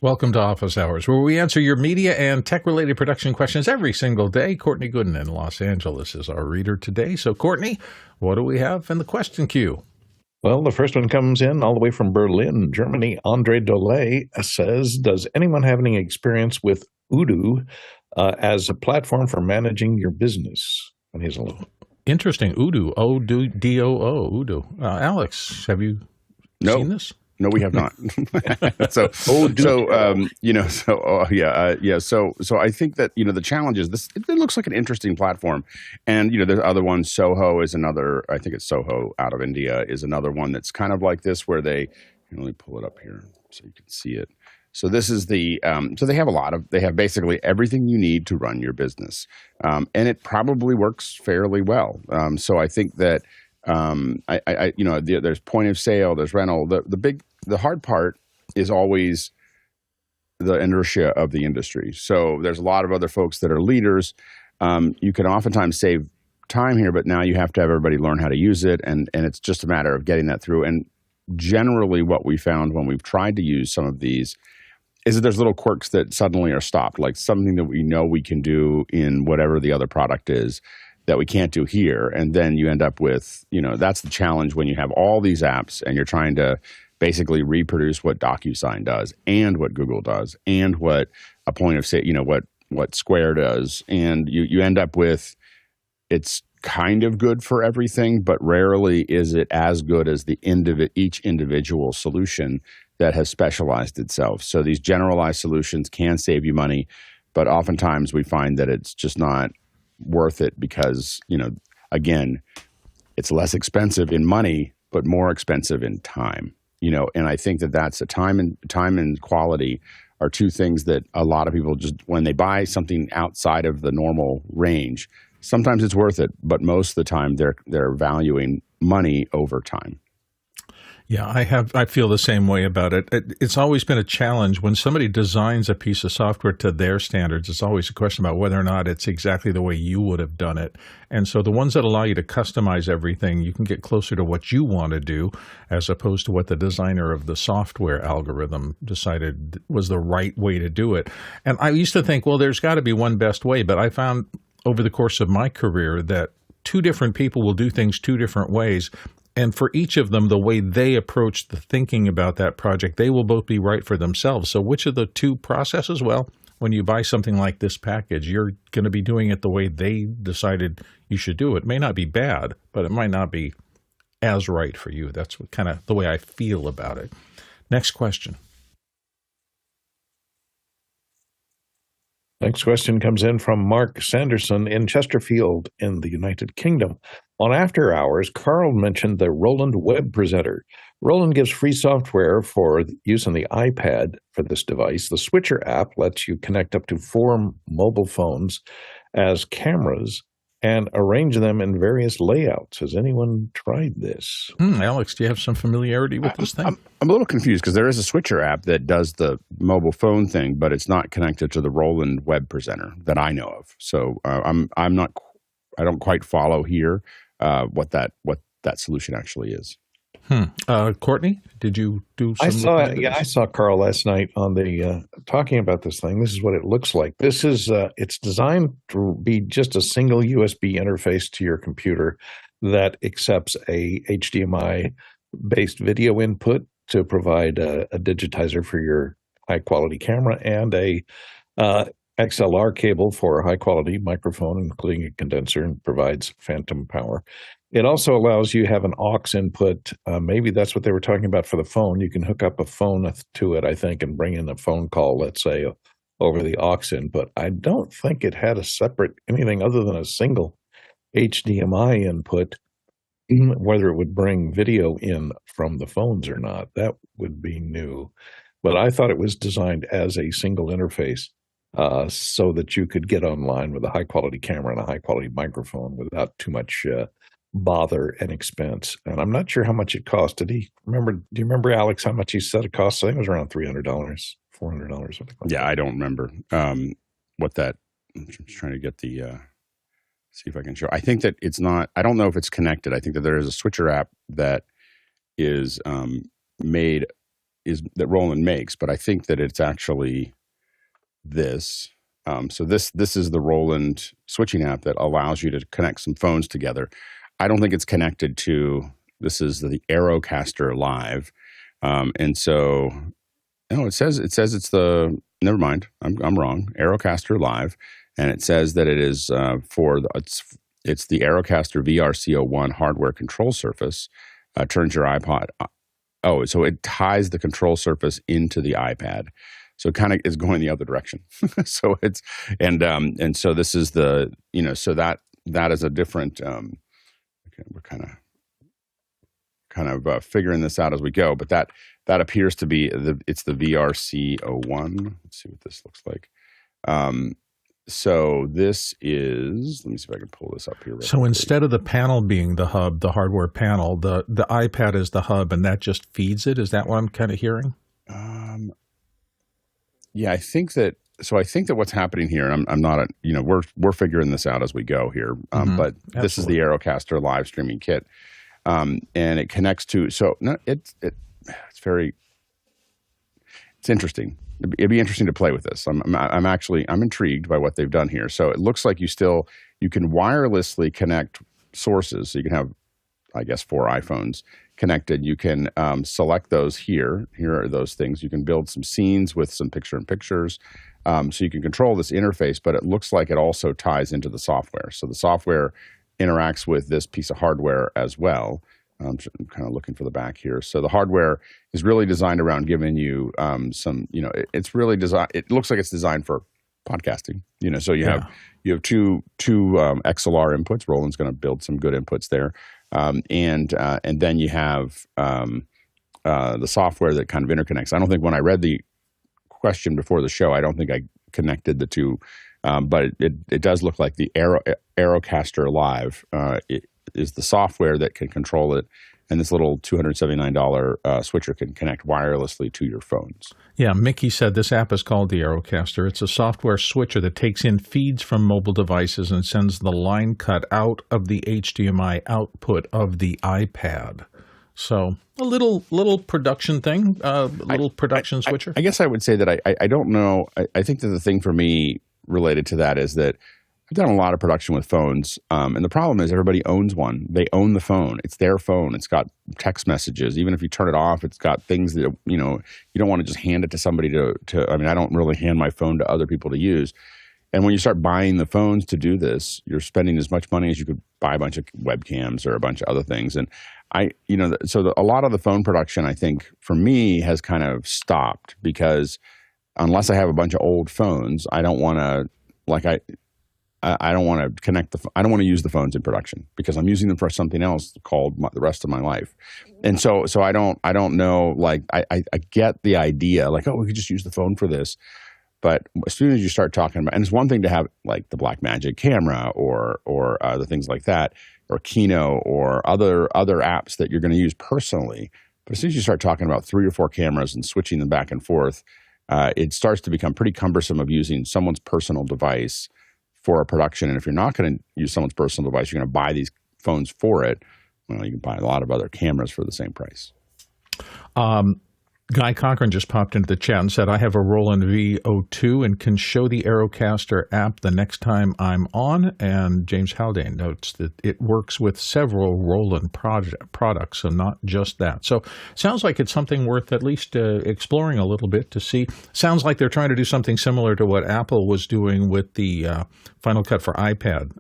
Welcome to Office Hours, where we answer your media and tech-related production questions every single day. Courtney Gooden in Los Angeles is our reader today. So, Courtney, what do we have in the question queue? Well, the first one comes in all the way from Berlin, Germany. Andre Dole says, does anyone have any experience with odoo as a platform for managing your business? And he's a little interesting. Odoo, O-D-O-O, odoo. Alex, have you seen this? No, we have not. So I think that, the challenge is this, it looks like an interesting platform. And, there's other ones. Soho is another, I think it's Soho out of India is another one that's kind of like this where let me pull it up here so you can see it. So this is so they have basically everything you need to run your business. And it probably works fairly well. So I think that, there's point of sale, there's rental. The hard part is always the inertia of the industry. So there's a lot of other folks that are leaders. You can oftentimes save time here, but now you have to have everybody learn how to use it. And it's just a matter of getting that through. And generally what we found when we've tried to use some of these is that there's little quirks that suddenly are stopped, like something that we know we can do in whatever the other product is that we can't do here. And then you end up with, that's the challenge when you have all these apps and you're trying to basically reproduce what DocuSign does and what Google does and what a point of sale, what Square does. And you end up with, it's kind of good for everything, but rarely is it as good as each individual solution that has specialized itself. So these generalized solutions can save you money, but oftentimes we find that it's just not worth it because, again, it's less expensive in money, but more expensive in time. And I think that's time and quality are two things that a lot of people just, when they buy something outside of the normal range, sometimes it's worth it, but most of the time they're valuing money over time. Yeah, I feel the same way about it. It's always been a challenge when somebody designs a piece of software to their standards. It's always a question about whether or not it's exactly the way you would have done it. And so the ones that allow you to customize everything, you can get closer to what you want to do as opposed to what the designer of the software algorithm decided was the right way to do it. And I used to think, well, there's got to be one best way, but I found over the course of my career that two different people will do things two different ways. And for each of them, the way they approach the thinking about that project, they will both be right for themselves. So which of the two processes? Well, when you buy something like this package, you're going to be doing it the way they decided you should do it. It may not be bad, but it might not be as right for you. That's kind of the way I feel about it. Next question. Next question comes in from Mark Sanderson in Chesterfield in the United Kingdom. On After Hours, Carl mentioned the Roland Web Presenter. Roland gives free software for use on the iPad for this device. The Switcher app lets you connect up to 4 mobile phones as cameras and arrange them in various layouts. Has anyone tried this? Alex, do you have some familiarity with this thing? I'm a little confused because there is a Switcher app that does the mobile phone thing, but it's not connected to the Roland Web Presenter that I know of. So I don't quite follow here what that solution actually is. Courtney, did you do some? I saw Carl last night on the talking about this thing. This is what it looks like. This is it's designed to be just a single USB interface to your computer that accepts a HDMI based video input to provide a digitizer for your high quality camera and a XLR cable for a high quality microphone, including a condenser, and provides phantom power. It also allows you to have an aux input. Maybe that's what they were talking about for the phone. You can hook up a phone to it, I think, and bring in a phone call, let's say, over the aux input. I don't think it had a separate anything other than a single HDMI input, whether it would bring video in from the phones or not. That would be new. But I thought it was designed as a single interface so that you could get online with a high-quality camera and a high-quality microphone without too much bother and expense. And I'm not sure how much it cost. Do you remember, Alex, how much he said it cost? I think it was around $300, $400, something like that. Yeah, I don't remember what that. I'm just trying to get the. See if I can show. I think that it's not. I don't know if it's connected. I think that there is a Switcher app that is made that Roland makes, but I think that it's actually this. So this is the Roland switching app that allows you to connect some phones together. I don't think it's connected to. This is the Aerocaster Live, and so no, it says it's the. Never mind, I'm wrong. Aerocaster Live, and it says that it is it's the Aerocaster VRC01 hardware control surface. Turns your iPod. Oh, so it ties the control surface into the iPad. So it kind of is going the other direction. So it's and so this is the so that is a different. Okay, we're kind of figuring this out as we go, but that appears to be it's the VRC01. Let's see what this looks like. So this is, let me see if I can pull this up here. So instead of the panel being the hub, the hardware panel, the iPad is the hub, and that just feeds it. Is that what I'm kind of hearing? Yeah, I think that what's happening here, and I'm not we're figuring this out as we go here. But this is the Aerocaster live streaming kit, and it connects to. So no, it's interesting. It'd be interesting to play with this. I'm intrigued by what they've done here. So it looks like you can wirelessly connect sources. So you can have, I guess, 4 iPhones connected. You can select those here. Here are those things. You can build some scenes with some picture-in-pictures. So you can control this interface, but it looks like it also ties into the software. So the software interacts with this piece of hardware as well. I'm kind of looking for the back here. So the hardware is really designed around giving you it's really designed. It looks like it's designed for podcasting. So you have two XLR inputs. Roland's going to build some good inputs there, and then you have the software that kind of interconnects. I don't think when I read the question before the show, I don't think I connected the two, but it does look like the Aerocaster Live. Is the software that can control it, and this little $279 switcher can connect wirelessly to your phones. Yeah, Mickey said this app is called the Aerocaster. It's a software switcher that takes in feeds from mobile devices and sends the line cut out of the HDMI output of the iPad. So a little production thing, production switcher. I guess I would say that I don't know. I think that the thing for me related to that is that I've done a lot of production with phones, and the problem is everybody owns one. They own the phone. It's their phone. It's got text messages. Even if you turn it off, it's got things that, you don't want to just hand it to somebody to I mean, I don't really hand my phone to other people to use. And when you start buying the phones to do this, you're spending as much money as you could buy a bunch of webcams or a bunch of other things. And a lot of the phone production, I think, for me, has kind of stopped because unless I have a bunch of old phones, I don't want to, I don't want to connect I don't want to use the phones in production because I'm using them for something else called the rest of my life. And so I don't know, I get the idea, we could just use the phone for this. But as soon as you start talking about, and it's one thing to have like the Blackmagic camera or the things like that, or Kino or other apps that you're going to use personally. But as soon as you start talking about 3 or 4 cameras and switching them back and forth, it starts to become pretty cumbersome of using someone's personal device for a production. And if you're not going to use someone's personal device, you're going to buy these phones for it. Well, you can buy a lot of other cameras for the same price. Guy Cochran just popped into the chat and said, I have a Roland V02 and can show the Aerocaster app the next time I'm on. And James Haldane notes that it works with several Roland products, so not just that. So sounds like it's something worth at least exploring a little bit to see. Sounds like they're trying to do something similar to what Apple was doing with the Final Cut for iPad.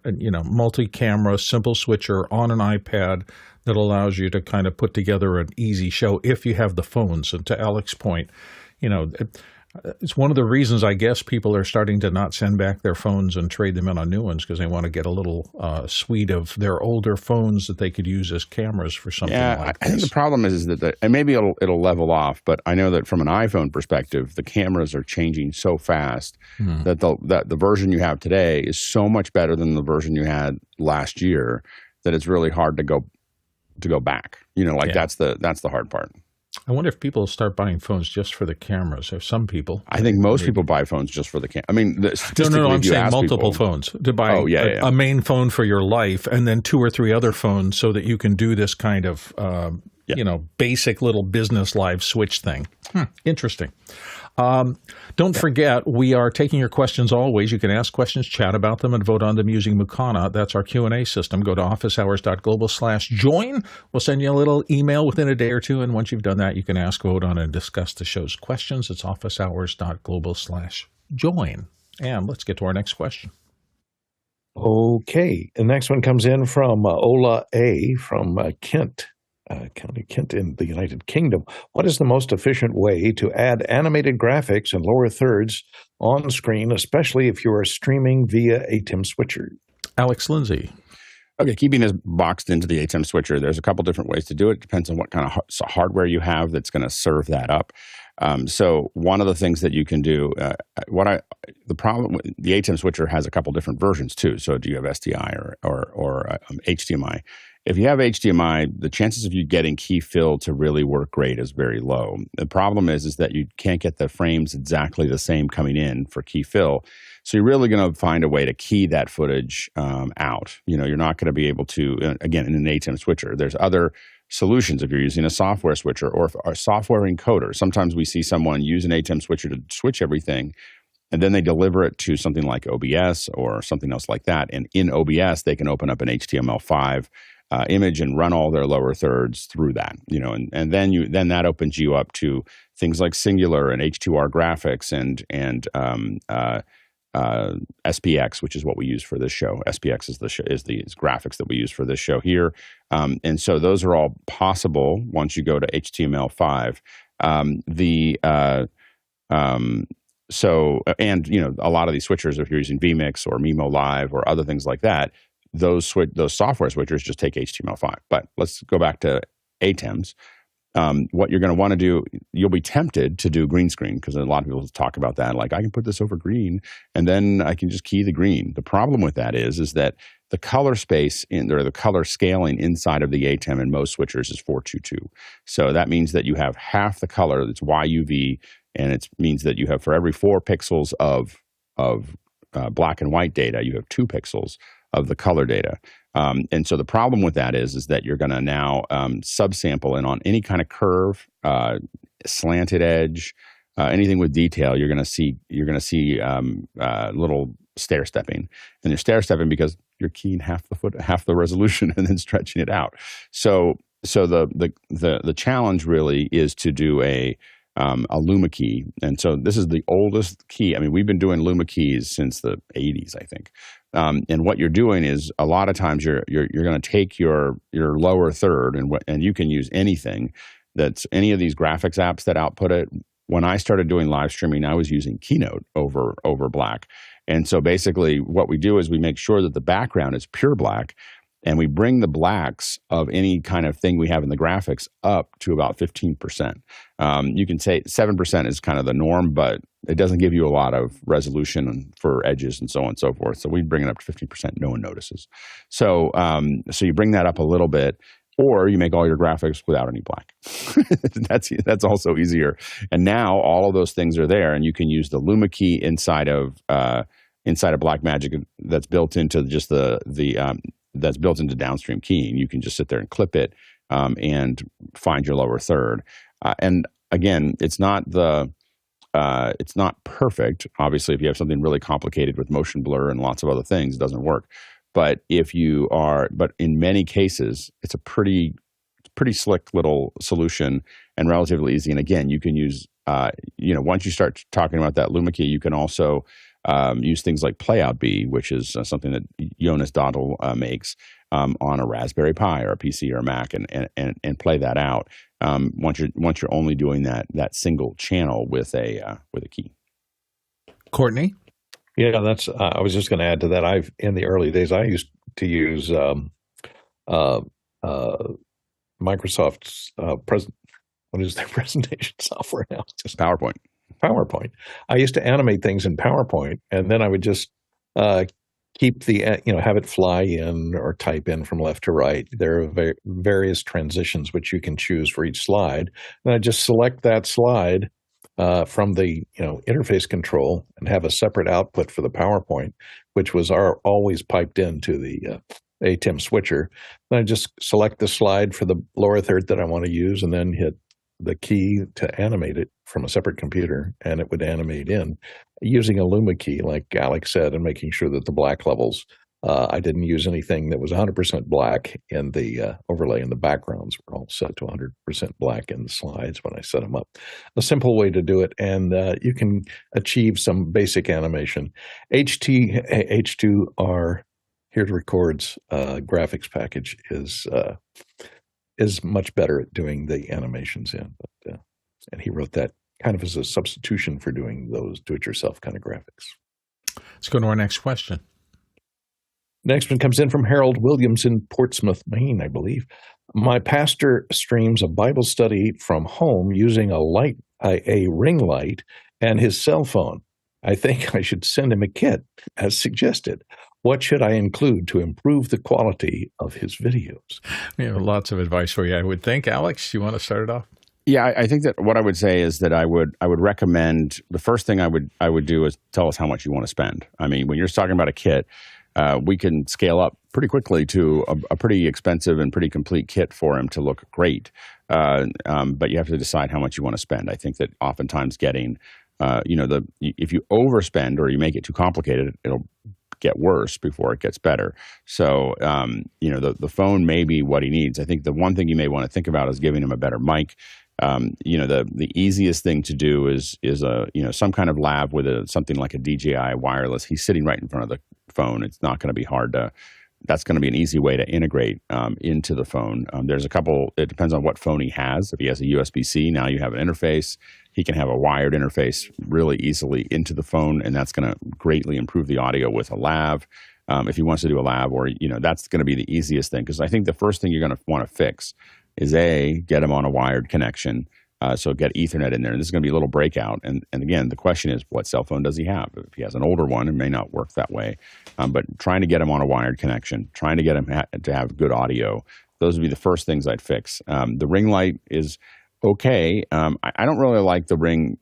Multi-camera, simple switcher on an iPad that allows you to kind of put together an easy show if you have the phones. And to Alex's point, it's one of the reasons I guess people are starting to not send back their phones and trade them in on new ones because they want to get a little suite of their older phones that they could use as cameras for something like this. I think the problem is that and maybe it'll level off, but I know that from an iPhone perspective, the cameras are changing so fast that the version you have today is so much better than the version you had last year that it's really hard to go back. That's the hard part. I wonder if people start buying phones just for the cameras. Or some people. I think most people buy phones just for the camera. I mean, no. I'm saying multiple phones to buy a main phone for your life, and then 2 or 3 other phones so that you can do this kind of basic little business live switch thing. Interesting. Don't forget, we are taking your questions always. You can ask questions, chat about them, and vote on them using Mukana. That's our Q&A system. Go to officehours.global/join. We'll send you a little email within a day or two, and once you've done that, you can ask, vote on, and discuss the show's questions. It's officehours.global/join. And let's get to our next question. Okay. The next one comes in from Ola A. from Kent. County Kent in the United Kingdom. What is the most efficient way to add animated graphics and lower thirds on screen, especially if you are streaming via Atem switcher? Alex Lindsay. Okay, keeping this boxed into the Atem switcher, there's a couple different ways to do it. Depends on what kind of hardware you have that's going to serve that up. So one of the things that you can do, the Atem switcher has a couple different versions too. So do you have SDI or HDMI? If you have HDMI, the chances of you getting key fill to really work great is very low. The problem is that you can't get the frames exactly the same coming in for key fill. So you're really going to find a way to key that footage out. You're not going to be able to, again, in an Atem switcher. There's other solutions if you're using a software switcher or a software encoder. Sometimes we see someone use an Atem switcher to switch everything, and then they deliver it to something like OBS or something else like that. And in OBS, they can open up an HTML5 image and run all their lower thirds through that, and then that opens you up to things like Singular and H2R graphics and SPX, which is what we use for this show. SPX is the graphics that we use for this show here, and so those are all possible once you go to HTML5. So a lot of these switchers, if you're using vMix or Mimo Live or other things like that, those software switchers just take HTML5. But let's go back to Atems. What you're going to want to do, you'll be tempted to do green screen because a lot of people talk about that. Like, I can put this over green and then I can just key the green. The problem with that is that the color space or the color scaling inside of the Atem in most switchers is 422. So that means that you have half the color that's YUV, and it means that you have, for every 4 pixels of black and white data, you have 2 pixels of the color data. And so the problem with that is that you're going to now subsample in on any kind of curve, slanted edge, anything with detail. You're going to see little stair stepping, and you're stair stepping because you're keying half the resolution and then stretching it out. So the challenge really is to do a Luma key. And so this is the oldest key. I mean, we've been doing Luma keys since the 80s, I think. And what you're doing is, a lot of times you're going to take your lower third, and you can use anything that's any of these graphics apps that output it. When I started doing live streaming, I was using Keynote over black. And so basically what we do is we make sure that the background is pure black, and we bring the blacks of any kind of thing we have in the graphics up to about 15%. You can say 7% is kind of the norm, but it doesn't give you a lot of resolution for edges and so on and so forth. So we bring it up to 15%. No one notices. So you bring that up a little bit, or you make all your graphics without any black. That's also easier. And now all of those things are there, and you can use the Luma key inside of Blackmagic that's built into just that's built into downstream keying. You can just sit there and clip it and find your lower third. And again, it's not perfect. Obviously, if you have something really complicated with motion blur and lots of other things, it doesn't work. But in many cases, it's a pretty slick little solution and relatively easy. And again, you can use, once you start talking about that Luma key, you can also use things like Playout B, which is something that Jonas Dottel makes on a Raspberry Pi or a PC or a Mac, and play that out once you're only doing that single channel with a key. Courtney? Yeah, that's. I was just going to add to that. In the early days, I used to use Microsoft's what is their presentation software now? It's just PowerPoint. I used to animate things in PowerPoint, and then I would just keep have it fly in or type in from left to right. There are various transitions which you can choose for each slide. And I just select that slide from the interface control and have a separate output for the PowerPoint, which was always piped into the Atem switcher. Then I just select the slide for the lower third that I want to use, and then hit the key to animate it from a separate computer, and it would animate in using a Luma key, like Alex said, and making sure that the black levels, I didn't use anything that was 100% black in the overlay, and the backgrounds were all set to 100% black in the slides when I set them up. A simple way to do it, and you can achieve some basic animation. H2R, Here to Record's graphics package is much better at doing the animations in. And he wrote that kind of as a substitution for doing those do-it-yourself kind of graphics. Let's go to our next question. Next one comes in from Harold Williams in Portsmouth, Maine, I believe. My pastor streams a Bible study from home using a ring light and his cell phone. I think I should send him a kit, as suggested. What should I include to improve the quality of his videos? We have lots of advice for you, I would think. Alex, you want to start it off? Yeah, I think that what I would say is that I would recommend, the first thing I would do is tell us how much you want to spend. I mean, when you're talking about a kit, we can scale up pretty quickly to a pretty expensive and pretty complete kit for him to look great. But you have to decide how much you want to spend. I think that oftentimes getting, if you overspend or you make it too complicated, it'll get worse before it gets better. So, the phone may be what he needs. I think the one thing you may want to think about is giving him a better mic. The easiest thing to do is some kind of lav with something like a DJI wireless. He's sitting right in front of the phone. It's not going to be hard to. That's going to be an easy way to integrate into the phone. There's a couple. It depends on what phone he has. If he has a USB-C, now you have an interface. He can have a wired interface really easily into the phone, and that's going to greatly improve the audio with a lav. If he wants to do a lav, or that's going to be the easiest thing, because I think the first thing you're going to want to fix is get him on a wired connection. So get Ethernet in there. And this is going to be a little breakout. And again, the question is, what cell phone does he have? If he has an older one, it may not work that way. But trying to get him on a wired connection, trying to get him to have good audio, those would be the first things I'd fix. The ring light is okay. I don't really like the ring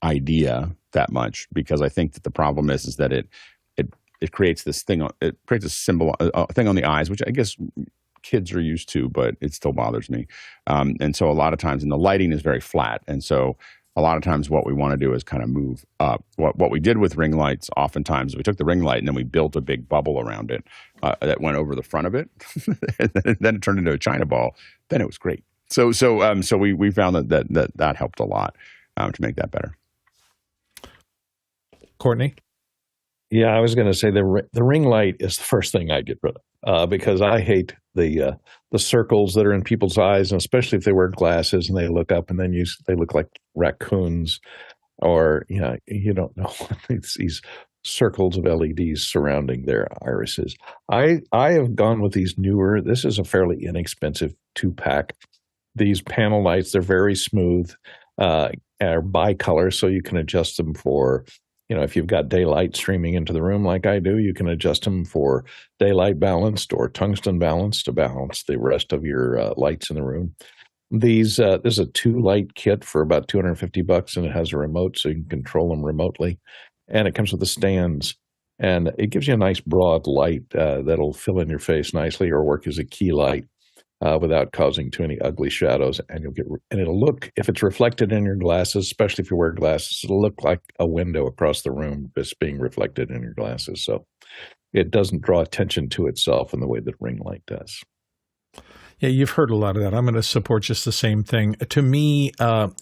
idea that much, because I think that the problem is that it creates this thing. It creates a symbol, a thing on the eyes, which I guess kids are used to, but it still bothers me. And so a lot of times, and the lighting is very flat. And so a lot of times what we want to do is kind of move up. What we did with ring lights, oftentimes we took the ring light and then we built a big bubble around it that went over the front of it. And then it turned into a China ball. Then it was great. So we found that helped a lot to make that better. Courtney? Yeah, I was going to say the ring light is the first thing I get rid of, because I hate the circles that are in people's eyes, and especially if they wear glasses and they look up and then they look like raccoons, or you don't know. It's these circles of LEDs surrounding their irises. I have gone with these newer. This is a fairly inexpensive 2-pack. These panel lights, they're very smooth, are bicolor, so you can adjust them for. If you've got daylight streaming into the room like I do, you can adjust them for daylight balanced or tungsten balanced to balance the rest of your lights in the room. There's a 2-light kit for about $250, and it has a remote, so you can control them remotely. And it comes with the stands, and it gives you a nice broad light that'll fill in your face nicely or work as a key light without causing too many ugly shadows. And it'll look, if it's reflected in your glasses, especially if you wear glasses, it'll look like a window across the room just being reflected in your glasses. So it doesn't draw attention to itself in the way that ring light does. Yeah, you've heard a lot of that. I'm going to support just the same thing. To me,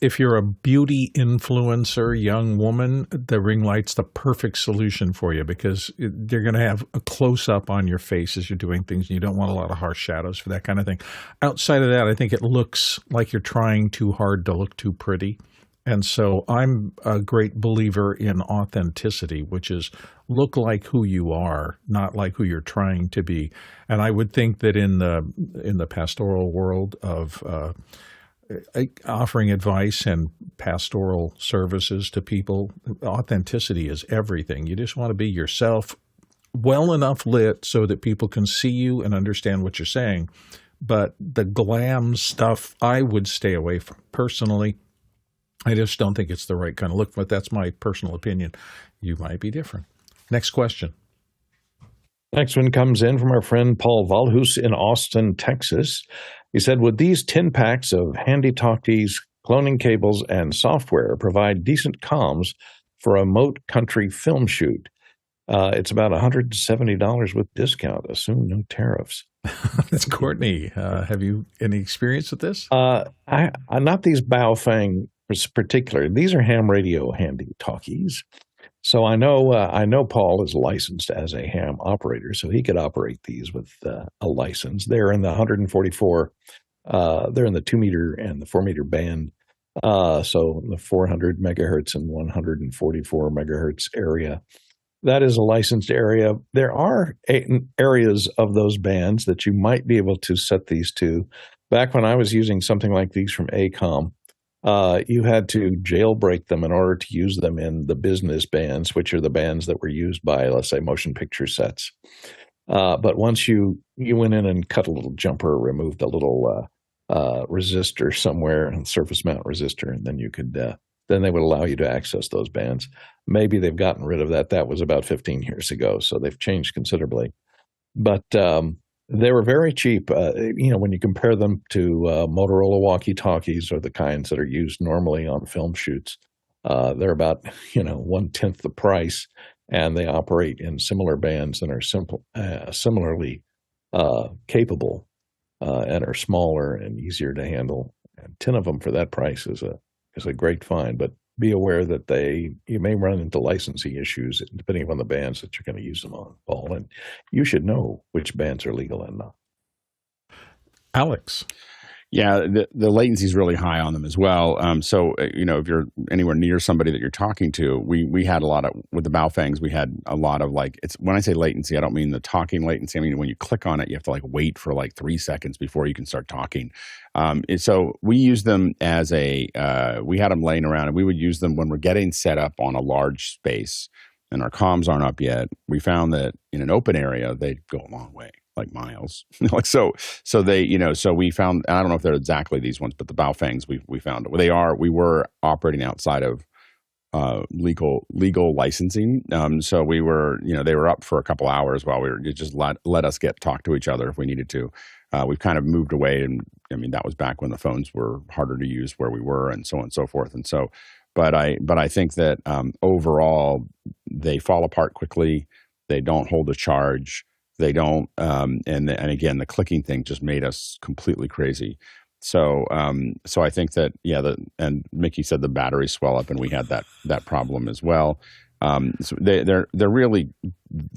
if you're a beauty influencer, young woman, the ring light's the perfect solution for you, because they're going to have a close-up on your face as you're doing things, and you don't want a lot of harsh shadows for that kind of thing. Outside of that, I think it looks like you're trying too hard to look too pretty. And so I'm a great believer in authenticity, which is look like who you are, not like who you're trying to be. And I would think that in the pastoral world of offering advice and pastoral services to people, authenticity is everything. You just want to be yourself, well enough lit so that people can see you and understand what you're saying. But the glam stuff I would stay away from personally. I just don't think it's the right kind of look, but that's my personal opinion. You might be different. Next question. Next one comes in from our friend Paul Valhus in Austin, Texas. He said, would these 10 packs of handy talkies, cloning cables, and software provide decent comms for a remote country film shoot? It's about $170 with discount. Assume no tariffs. That's Courtney. Have you any experience with this? Not these Baofeng particular. These are ham radio handy talkies. So I know Paul is licensed as a ham operator, so he could operate these with a license. They're in the 144. They're in the 2 meter and the 4 meter band. So the 400 megahertz and 144 megahertz area. That is a licensed area. There are areas of those bands that you might be able to set these to. Back when I was using something like these from ACOM, you had to jailbreak them in order to use them in the business bands, which are the bands that were used by, let's say, motion picture sets. But once you went in and cut a little jumper, removed a little resistor somewhere, a surface mount resistor, and then you could then they would allow you to access those bands. Maybe they've gotten rid of that. That was about 15 years ago, so they've changed considerably. But they were very cheap. When you compare them to Motorola walkie-talkies or the kinds that are used normally on film shoots, they're about 1/10 the price, and they operate in similar bands and are similarly capable and are smaller and easier to handle. And 10 of them for that price is a great find. But be aware that you may run into licensing issues depending on the bands that you're going to use them on, Paul. And you should know which bands are legal and not. Alex. Yeah, the latency is really high on them as well. So, if you're anywhere near somebody that you're talking to, we had a lot of, with the Baofangs, we had a lot of when I say latency, I don't mean the talking latency. I mean, when you click on it, you have to wait for 3 seconds before you can start talking. So we use them as we had them laying around, and we would use them when we're getting set up on a large space and our comms aren't up yet. We found that in an open area, they'd go a long way. Miles. So they, so we found, I don't know if they're exactly these ones, but the Baofangs we found, we were operating outside of legal licensing. So we were, they were up for a couple hours while it just let us talk to each other if we needed to. We've kind of moved away, and I mean, that was back when the phones were harder to use where we were, and so on and so forth. And so, but I think that overall they fall apart quickly. They don't hold a charge. They don't, and again, the clicking thing just made us completely crazy. So I think that and Mickey said the batteries swell up, and we had that problem as well. So they're really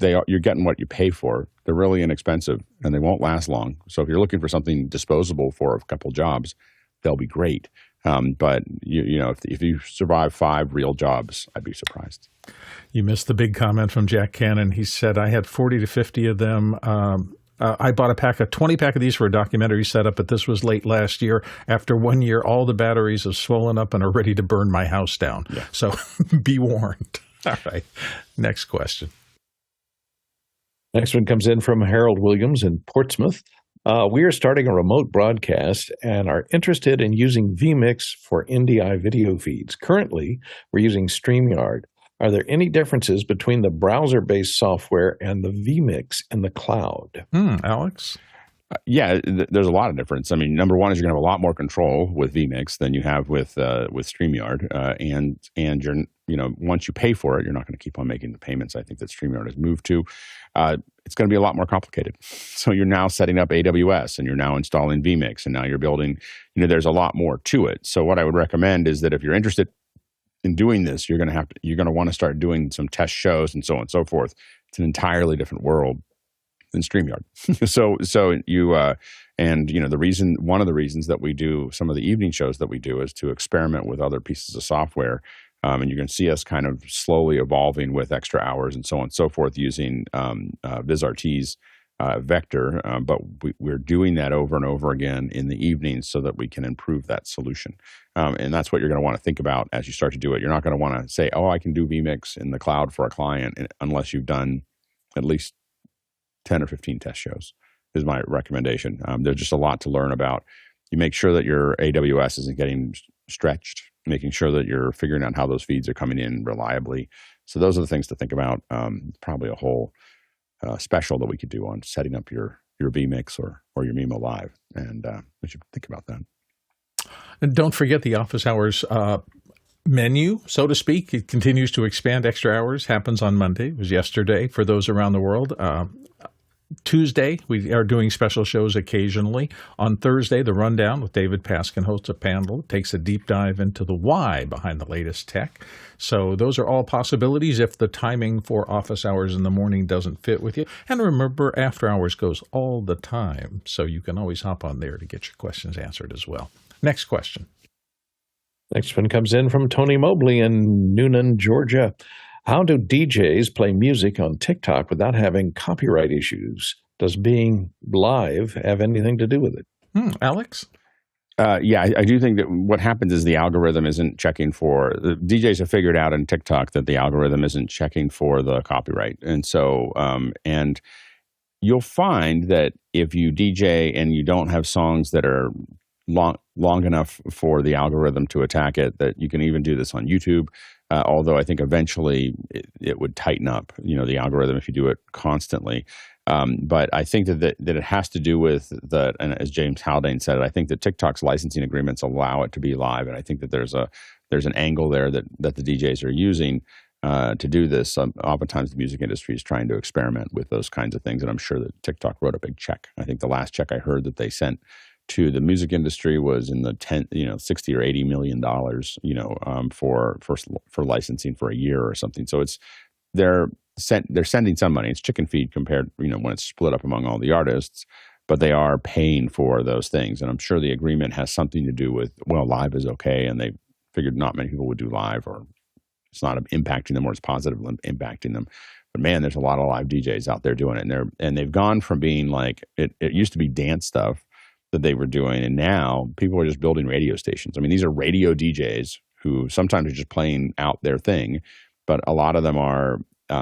you're getting what you pay for. They're really inexpensive, and they won't last long. So if you're looking for something disposable for a couple jobs, they'll be great. But if you survive 5 real jobs, I'd be surprised. You missed the big comment from Jack Cannon. He said, I had 40 to 50 of them. I bought a 20 pack of these for a documentary setup, but this was late last year. After 1 year, all the batteries have swollen up and are ready to burn my house down. Yeah. So be warned. All right. Next question. Next one comes in from Harold Williams in Portsmouth. We are starting a remote broadcast and are interested in using vMix for NDI video feeds. Currently, we're using Streamyard. Are there any differences between the browser-based software and the vMix in the cloud? Alex? There's a lot of difference. I mean, number one is you're going to have a lot more control with vMix than you have with Streamyard, and you're once you pay for it, you're not going to keep on making the payments. I think that Streamyard has moved to. It's going to be a lot more complicated. So you're now setting up AWS, and you're now installing vMix, and now you're building. There's a lot more to it. So what I would recommend is that if you're interested in doing this, you're going to want to start doing some test shows and so on and so forth. It's an entirely different world than StreamYard. so you one of the reasons that we do some of the evening shows that we do is to experiment with other pieces of software. And you're going to see us kind of slowly evolving with extra hours and so on and so forth using VizRT's vector. But we're doing that over and over again in the evenings so that we can improve that solution. And that's what you're going to want to think about as you start to do it. You're not going to want to say, I can do vMix in the cloud for a client unless you've done at least 10 or 15 test shows is my recommendation. There's just a lot to learn about. You make sure that your AWS isn't getting stretched, making sure that you're figuring out how those feeds are coming in reliably. So those are the things to think about. Probably a whole special that we could do on setting up your vMix or your Mimo Live, and we should think about that. And don't forget the office hours menu, so to speak. It continues to expand. Extra hours happens on Monday. It was yesterday for those around the world. Tuesday, we are doing special shows occasionally. On Thursday, The Rundown with David Paskin hosts a panel, takes a deep dive into the why behind the latest tech. So those are all possibilities if the timing for office hours in the morning doesn't fit with you. And remember, after hours goes all the time, so you can always hop on there to get your questions answered as well. Next question. Next one comes in from Tony Mobley in Noonan, Georgia. How do DJs play music on TikTok without having copyright issues? Does being live have anything to do with it? Alex? Yeah, I do think that what happens is the algorithm isn't checking for, the DJs have figured out in TikTok that the algorithm isn't checking for the copyright. And so, and you'll find that if you DJ and you don't have songs that are long enough for the algorithm to attack it, that you can even do this on YouTube. Although I think eventually it would tighten up, the algorithm if you do it constantly. But I think that it has to do with and as James Haldane said, I think that TikTok's licensing agreements allow it to be live, and I think that there's an angle there that the DJs are using to do this. Oftentimes the music industry is trying to experiment with those kinds of things, and I'm sure that TikTok wrote a big check. I think the last check I heard that they sent to the music industry was in the $60 or $80 million, for licensing for a year or something. So they're sending some money. It's chicken feed compared, when it's split up among all the artists, but they are paying for those things. And I'm sure the agreement has something to do with, live is okay, and they figured not many people would do live, or it's not impacting them, or it's positively impacting them. But man, there's a lot of live DJs out there doing it, and they've gone from being like it used to be dance stuff that they were doing, and now people are just building radio stations. I mean, these are radio DJs who sometimes are just playing out their thing, but a lot of them are,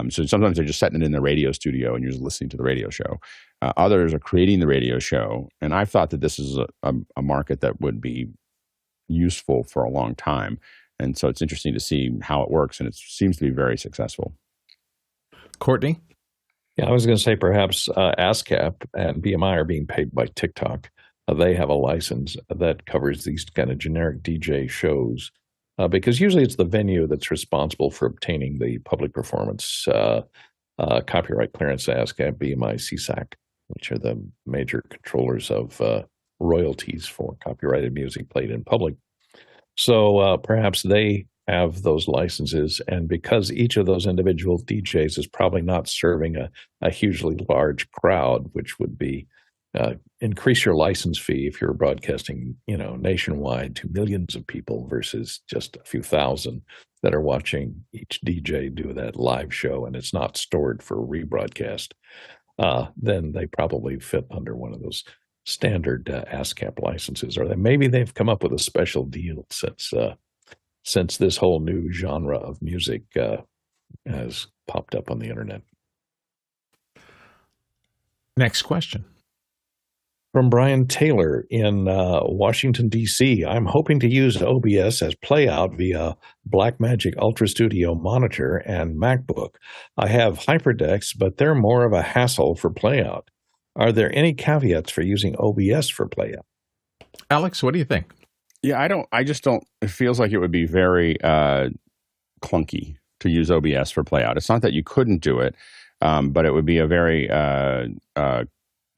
so sometimes they're just setting it in their radio studio and you're just listening to the radio show. Others are creating the radio show, and I've thought that this is a market that would be useful for a long time, and so it's interesting to see how it works, and it seems to be very successful. Courtney? Yeah, I was going to say perhaps ASCAP and BMI are being paid by TikTok. They have a license that covers these kind of generic DJ shows, because usually it's the venue that's responsible for obtaining the public performance copyright clearance, ASCAP, BMI, CSAC, which are the major controllers of royalties for copyrighted music played in public. So perhaps they have those licenses, and because each of those individual DJs is probably not serving a hugely large crowd, which would be increase your license fee if you're broadcasting, nationwide to millions of people versus just a few thousand that are watching each DJ do that live show, and it's not stored for rebroadcast. Then they probably fit under one of those standard ASCAP licenses, or maybe they've come up with a special deal since this whole new genre of music has popped up on the internet. Next question. From Brian Taylor in Washington, D.C. I'm hoping to use OBS as playout via Blackmagic Ultrastudio monitor and MacBook. I have Hyperdecks, but they're more of a hassle for playout. Are there any caveats for using OBS for playout? Alex, what do you think? Yeah, I just don't, it feels like it would be very clunky to use OBS for playout. It's not that you couldn't do it, but it would be a very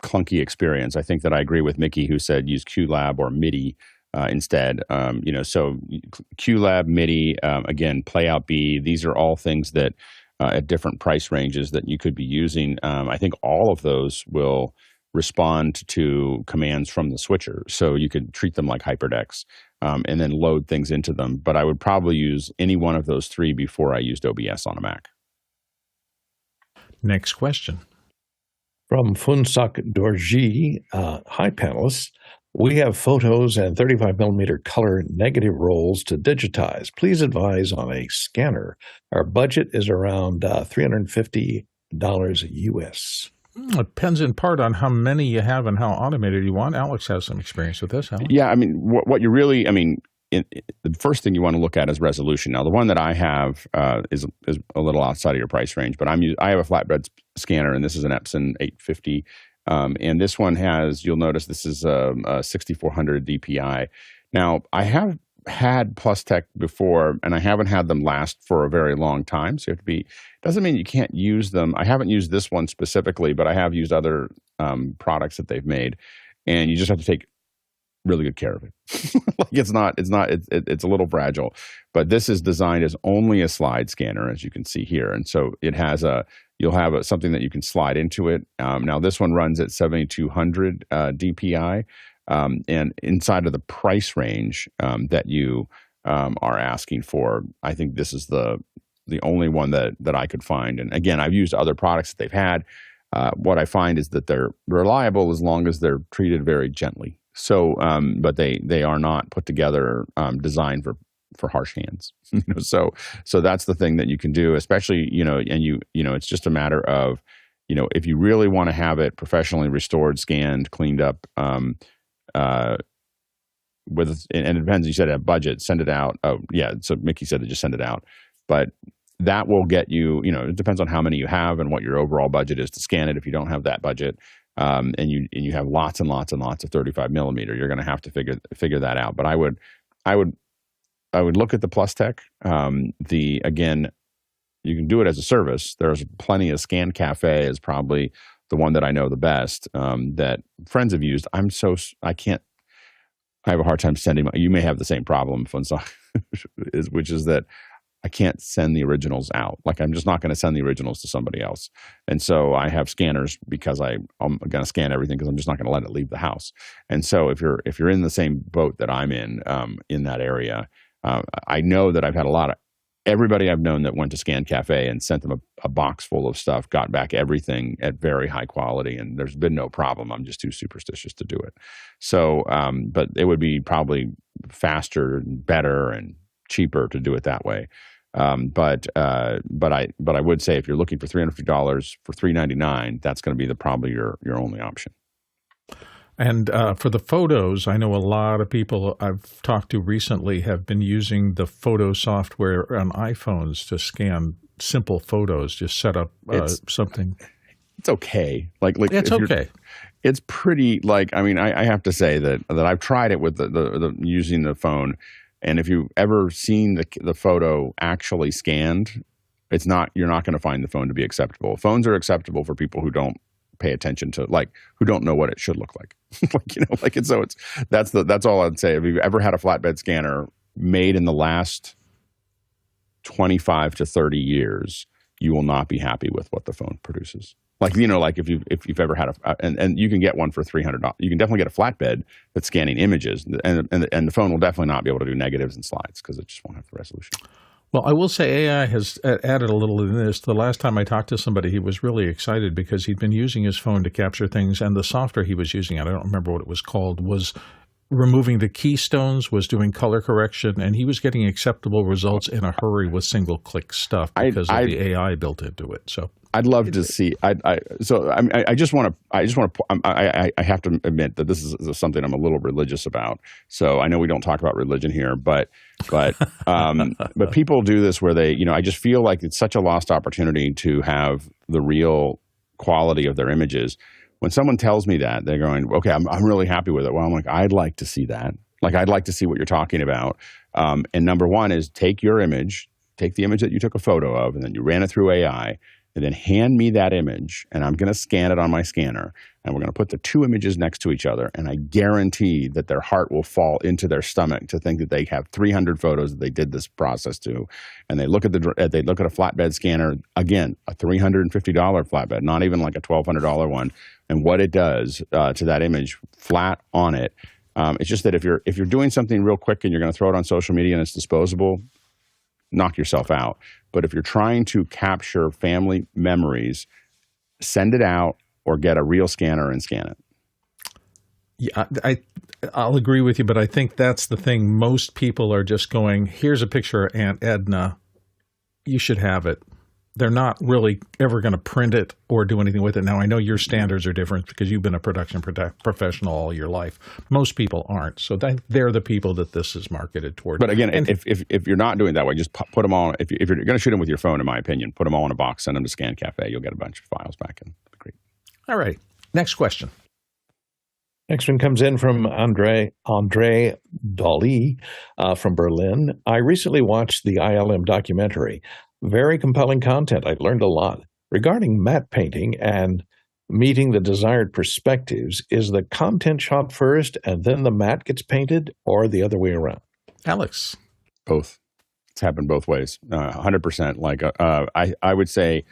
clunky experience. I think that I agree with Mickey, who said use QLab or MIDI instead. So QLab, MIDI, again, Playout B, these are all things that at different price ranges that you could be using. I think all of those will respond to commands from the switcher. So you could treat them like Hyperdecks and then load things into them. But I would probably use any one of those three before I used OBS on a Mac. Next question. From Funsak Dorji, hi panelists. We have photos and 35mm color negative rolls to digitize. Please advise on a scanner. Our budget is around $350 US. It depends in part on how many you have and how automated you want. Alex has some experience with this. Alex? Yeah, I mean, what you really, the first thing you want to look at is resolution. Now, the one that I have is a little outside of your price range, but I have a flatbed scanner, and this is an Epson 850. And this one has, you'll notice this is a 6400 DPI. Now, I have had PlusTech before, and I haven't had them last for a very long time. So you have to be, doesn't mean you can't use them. I haven't used this one specifically, but I have used other products that they've made, and you just have to take really good care of it. Like it's a little fragile, but this is designed as only a slide scanner, as you can see here. And so it has you'll have something that you can slide into it. Now this one runs at 7200 DPI. And inside of the price range that you are asking for, I think this is the only one that I could find. And again, I've used other products that they've had. What I find is that they're reliable as long as they're treated very gently. So, but they are not put together designed for harsh hands. So that's the thing that you can do, especially it's just a matter of if you really want to have it professionally restored, scanned, cleaned up. And it depends. You said a budget, send it out. Oh yeah. So Mickey said to just send it out, but that will get you, it depends on how many you have and what your overall budget is to scan it. If you don't have that budget, and you have lots and lots and lots of 35 millimeter, you're going to have to figure that out. But I would look at the PlusTech. Again, you can do it as a service. There's plenty of Scan Cafe is probably the one that I know the best, that friends have used. I have a hard time sending. You may have the same problem, which is that I can't send the originals out. Like I'm just not going to send the originals to somebody else. And so I have scanners because I'm going to scan everything because I'm just not going to let it leave the house. And so if you're in the same boat that I'm in that area, I know that I've had everybody I've known that went to Scan Cafe and sent them a box full of stuff, got back everything at very high quality, and there's been no problem. I'm just too superstitious to do it. So, but it would be probably faster and better and cheaper to do it that way. But I would say if you're looking for $350 for $399, that's going to be probably your only option. And for the photos, I know a lot of people I've talked to recently have been using the photo software on iPhones to scan simple photos. Just set up something. It's okay. It's okay. It's pretty. I have to say that I've tried it with the using the phone. And if you've ever seen the photo actually scanned, you're not going to find the phone to be acceptable. Phones are acceptable for people who don't pay attention to, who don't know what it should look like. That's all I'd say. If you've ever had a flatbed scanner made in the last 25 to 30 years, you will not be happy with what the phone produces. If you've ever had and you can get one for $300. You can definitely get a flatbed that's scanning images, and the phone will definitely not be able to do negatives and slides because it just won't have the resolution. Well, I will say AI has added a little in this. The last time I talked to somebody, he was really excited because he'd been using his phone to capture things, and the software he was using, I don't remember what it was called, was removing the keystones, was doing color correction, and he was getting acceptable results in a hurry with single-click stuff because of the AI built into it. So I'd love to see. I just want to. I have to admit that this is something I'm a little religious about. So I know we don't talk about religion here, but people do this where they, I just feel like it's such a lost opportunity to have the real quality of their images. When someone tells me that, they're going, okay, I'm really happy with it. Well, I'm like, I'd like to see that. I'd like to see what you're talking about. And number one is take the image that you took a photo of, and then you ran it through AI. And then hand me that image, and I'm going to scan it on my scanner, and we're going to put the two images next to each other, and I guarantee that their heart will fall into their stomach to think that they have 300 photos that they did this process to, and they look at a flatbed scanner, again, a $350 flatbed, not even like a $1,200 one, and what it does to that image flat on it. It's just that if you're doing something real quick and you're going to throw it on social media and it's disposable, knock yourself out. But if you're trying to capture family memories, send it out or get a real scanner and scan it. Yeah, I'll agree with you, but I think that's the thing. Most people are just going, here's a picture of Aunt Edna. You should have it. they're not really ever going to print it or do anything with it. Now, I know your standards are different because you've been a production professional all your life. Most people aren't. So they're the people that this is marketed toward. But again, if you're not doing it that way, just put them all. If you're going to shoot them with your phone, in my opinion, put them all in a box, send them to Scan Cafe. You'll get a bunch of files back in. Great. All right. Next question. Next one comes in from Andre Dolly from Berlin. I recently watched the ILM documentary. Very compelling content. I learned a lot. Regarding matte painting and meeting the desired perspectives, is the content shot first and then the matte gets painted, or the other way around? Alex. Both. It's happened both ways. 100%. Like I would say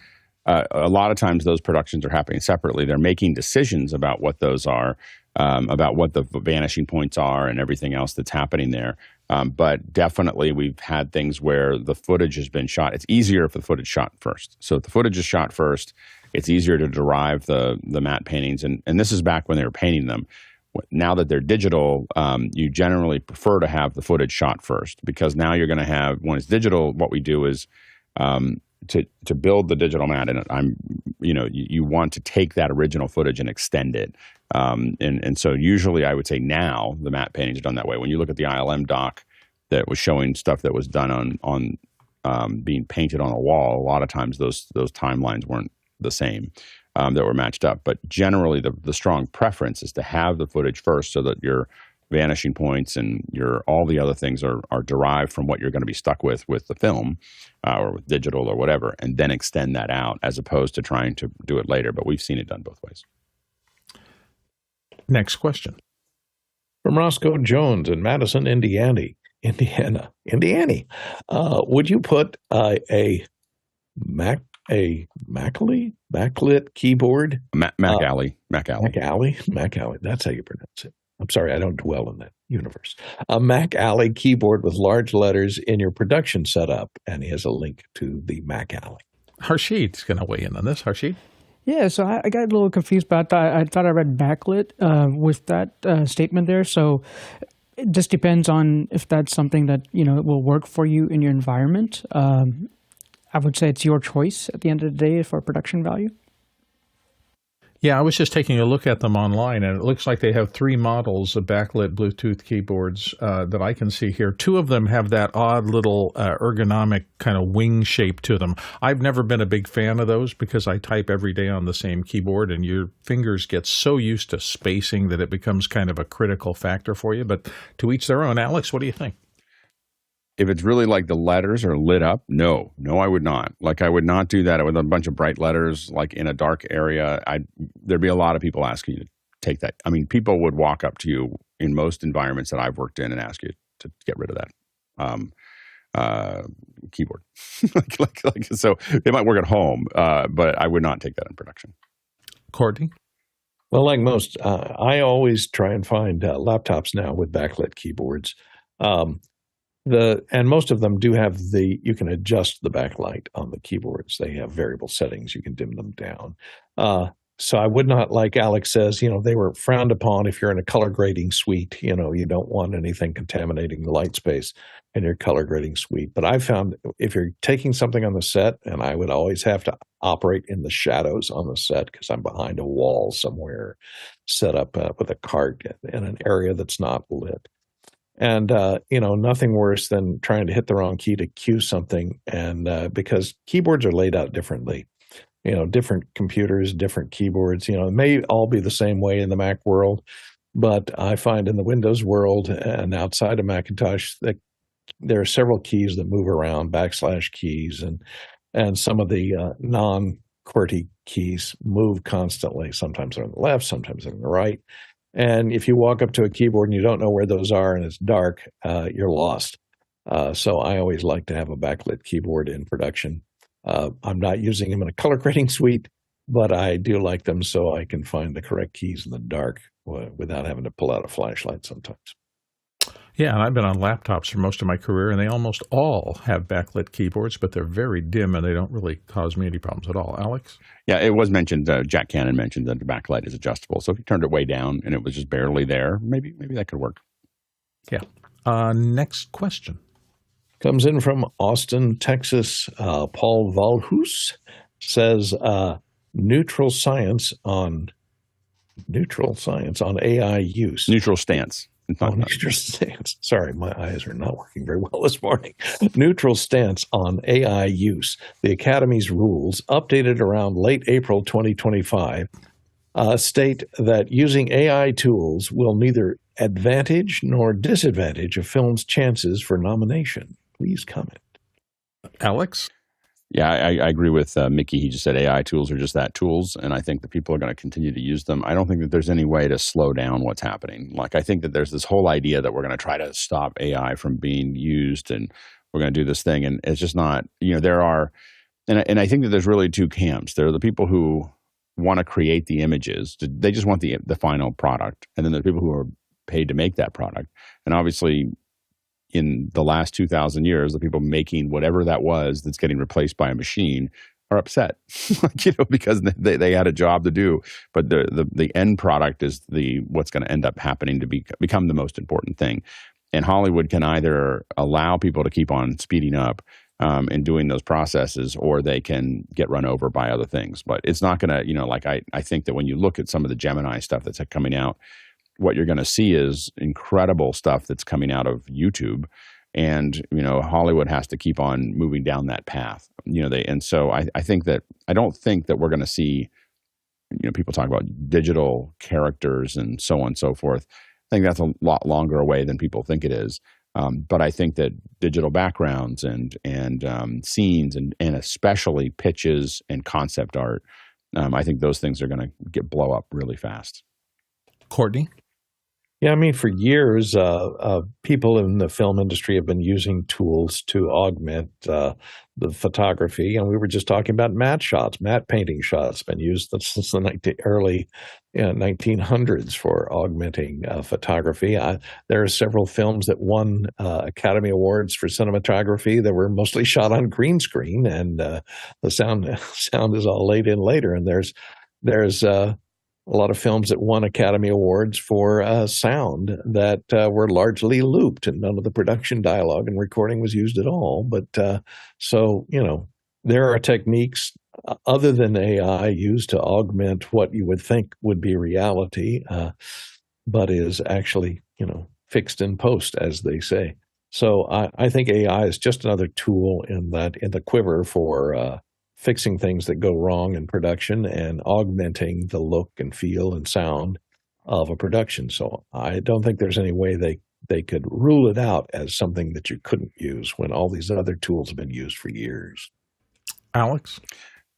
a lot of times those productions are happening separately. They're making decisions about what those are, about what the vanishing points are and everything else that's happening there. But definitely we've had things where the footage has been shot. It's easier if the footage shot first. So if the footage is shot first, it's easier to derive the matte paintings. And this is back when they were painting them. Now that they're digital, you generally prefer to have the footage shot first, because now you're going to have, when it's digital, what we do is to build the digital matte, and you want to take that original footage and extend it. And so usually I would say now the matte painting is done that way. When you look at the ILM doc that was showing stuff that was done on being painted on a wall, a lot of times those timelines weren't the same, that were matched up. But generally the strong preference is to have the footage first, so that your vanishing points and all the other things are derived from what you're going to be stuck with the film or with digital or whatever, and then extend that out, as opposed to trying to do it later. But we've seen it done both ways. Next question. From Roscoe Jones in Madison, Indiana. Would you put a Macally backlit keyboard? Macally. Macally. That's how you pronounce it. I'm sorry, I don't dwell in that universe. A Macally keyboard with large letters in your production setup, and he has a link to the Macally. Harshid's going to weigh in on this. Harshid? Yeah, so I got a little confused about that. I thought I read backlit with that statement there. So it just depends on if that's something that, will work for you in your environment. I would say it's your choice at the end of the day for production value. Yeah, I was just taking a look at them online, and it looks like they have 3 models of backlit Bluetooth keyboards that I can see here. 2 of them have that odd little ergonomic kind of wing shape to them. I've never been a big fan of those because I type every day on the same keyboard, and your fingers get so used to spacing that it becomes kind of a critical factor for you. But to each their own. Alex, what do you think? If it's really like the letters are lit up, no, I would not. Like, I would not do that with a bunch of bright letters, like in a dark area. There'd be a lot of people asking you to take that. I mean, people would walk up to you in most environments that I've worked in and ask you to get rid of that keyboard. So it might work at home, but I would not take that in production. Courtney? Well, like most, I always try and find laptops now with backlit keyboards. And most of them do have you can adjust the backlight on the keyboards. They have variable settings. You can dim them down. So I would not, like Alex says, they were frowned upon if you're in a color grading suite. You don't want anything contaminating the light space in your color grading suite. But I found if you're taking something on the set, and I would always have to operate in the shadows on the set because I'm behind a wall somewhere, set up with a cart in an area that's not lit. And, nothing worse than trying to hit the wrong key to cue something. And because keyboards are laid out differently, different computers, different keyboards, it may all be the same way in the Mac world. But I find in the Windows world and outside of Macintosh that there are several keys that move around, / keys, and some of the non-QWERTY keys move constantly. Sometimes they're on the left, sometimes they're on the right. And if you walk up to a keyboard and you don't know where those are and it's dark, you're lost. So I always like to have a backlit keyboard in production. I'm not using them in a color grading suite, but I do like them so I can find the correct keys in the dark without having to pull out a flashlight sometimes. Yeah, and I've been on laptops for most of my career, and they almost all have backlit keyboards, but they're very dim, and they don't really cause me any problems at all. Alex? Yeah, it was mentioned, Jack Cannon mentioned that the backlight is adjustable. So if you turned it way down and it was just barely there, maybe that could work. Yeah. Next question. Comes in from Austin, Texas. Paul Valhus says neutral science on AI use. Neutral stance. Neutral stance. Sorry, my eyes are not working very well this morning. Neutral stance on AI use. The Academy's rules, updated around late April 2025, state that using AI tools will neither advantage nor disadvantage a film's chances for nomination. Please comment. Alex? Yeah, I agree with Mickey. He just said AI tools are just that, tools, and I think that people are going to continue to use them. I don't think that there's any way to slow down what's happening. Like, I think that there's this whole idea that we're going to try to stop AI from being used, and we're going to do this thing, and it's just not. There are, and I think that there's really two camps. There are the people who want to create the images; they just want the final product, and then there are people who are paid to make that product, and obviously, in the last 2,000 years, the people making whatever that was that's getting replaced by a machine are upset, because they had a job to do. But the end product is what's going to end up happening to become the most important thing. And Hollywood can either allow people to keep on speeding up and doing those processes, or they can get run over by other things. But it's not going to, I think that when you look at some of the Gemini stuff that's coming out, what you're going to see is incredible stuff that's coming out of YouTube, and Hollywood has to keep on moving down that path. And so I think that I don't think that we're going to see, people talk about digital characters and so on and so forth. I think that's a lot longer away than people think it is. But I think that digital backgrounds and scenes and especially pitches and concept art, I think those things are going to blow up really fast. Courtney? Yeah, I mean, for years, people in the film industry have been using tools to augment the photography. And we were just talking about matte painting shots, been used since the early 1900s for augmenting photography. There are several films that won Academy Awards for cinematography that were mostly shot on green screen, and the sound is all laid in later. And there's a lot of films that won Academy Awards for sound that were largely looped, and none of the production dialogue and recording was used at all. But there are techniques other than AI used to augment what you would think would be reality, but is actually, fixed in post, as they say. So I think AI is just another tool in the quiver for fixing things that go wrong in production and augmenting the look and feel and sound of a production. So I don't think there's any way they could rule it out as something that you couldn't use when all these other tools have been used for years. Alex?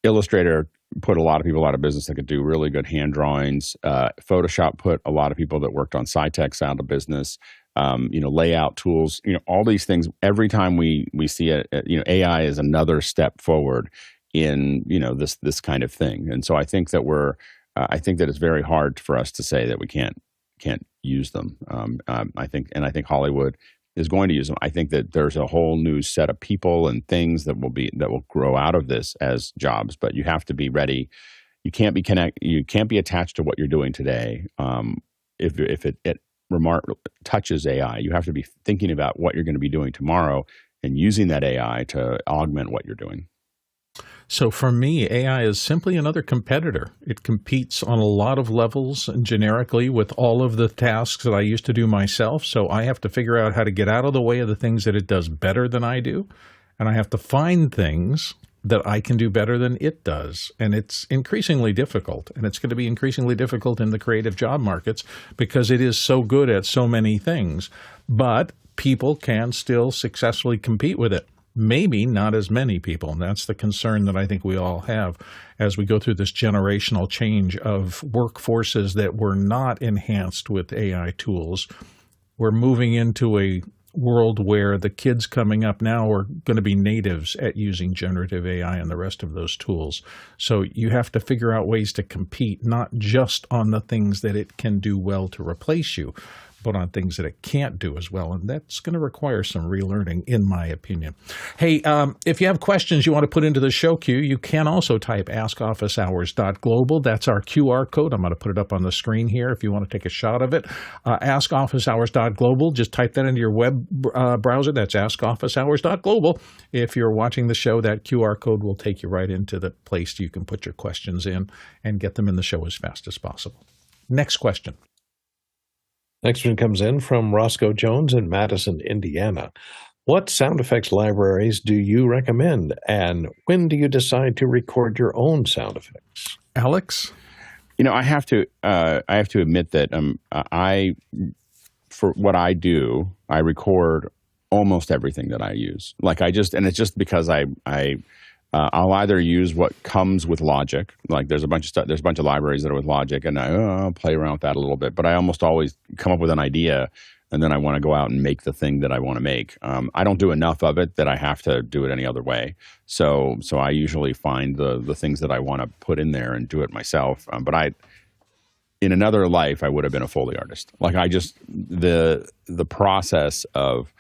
Illustrator put a lot of people out of business that could do really good hand drawings. Photoshop put a lot of people that worked on SciTechs out of business. Layout tools, all these things. Every time we see it, AI is another step forward in this kind of thing. And so I think that I think that it's very hard for us to say that we can't use them. I think Hollywood is going to use them. I think that there's a whole new set of people and things that will grow out of this as jobs, but you have to be ready. You can't be attached to what you're doing today. If it touches AI, you have to be thinking about what you're going to be doing tomorrow and using that AI to augment what you're doing. So for me, AI is simply another competitor. It competes on a lot of levels and generically with all of the tasks that I used to do myself. So I have to figure out how to get out of the way of the things that it does better than I do. And I have to find things that I can do better than it does. And it's increasingly difficult. And it's going to be increasingly difficult in the creative job markets because it is so good at so many things. But people can still successfully compete with it. Maybe not as many people, and that's the concern that I think we all have as we go through this generational change of workforces that were not enhanced with AI tools. We're moving into a world where the kids coming up now are going to be natives at using generative AI and the rest of those tools. So you have to figure out ways to compete, not just on the things that it can do well to replace you, but on things that it can't do as well. And that's going to require some relearning, in my opinion. Hey, if you have questions you want to put into the show queue, you can also type askofficehours.global. That's our QR code. I'm going to put it up on the screen here if you want to take a shot of it. Askofficehours.global. Just type that into your web browser. That's askofficehours.global. If you're watching the show, that QR code will take you right into the place you can put your questions in and get them in the show as fast as possible. Next question. Next one comes in from Roscoe Jones in Madison, Indiana. What sound effects libraries do you recommend, and when do you decide to record your own sound effects? Alex? I have to admit that for what I do, I record almost everything that I use. And it's just because I'll either use what comes with Logic, like there's a bunch of stuff, there's a bunch of libraries that are with Logic, and I'll play around with that a little bit. But I almost always come up with an idea, and then I want to go out and make the thing that I want to make. I don't do enough of it that I have to do it any other way. So I usually find the things that I want to put in there and do it myself. But in another life, I would have been a Foley artist. The process of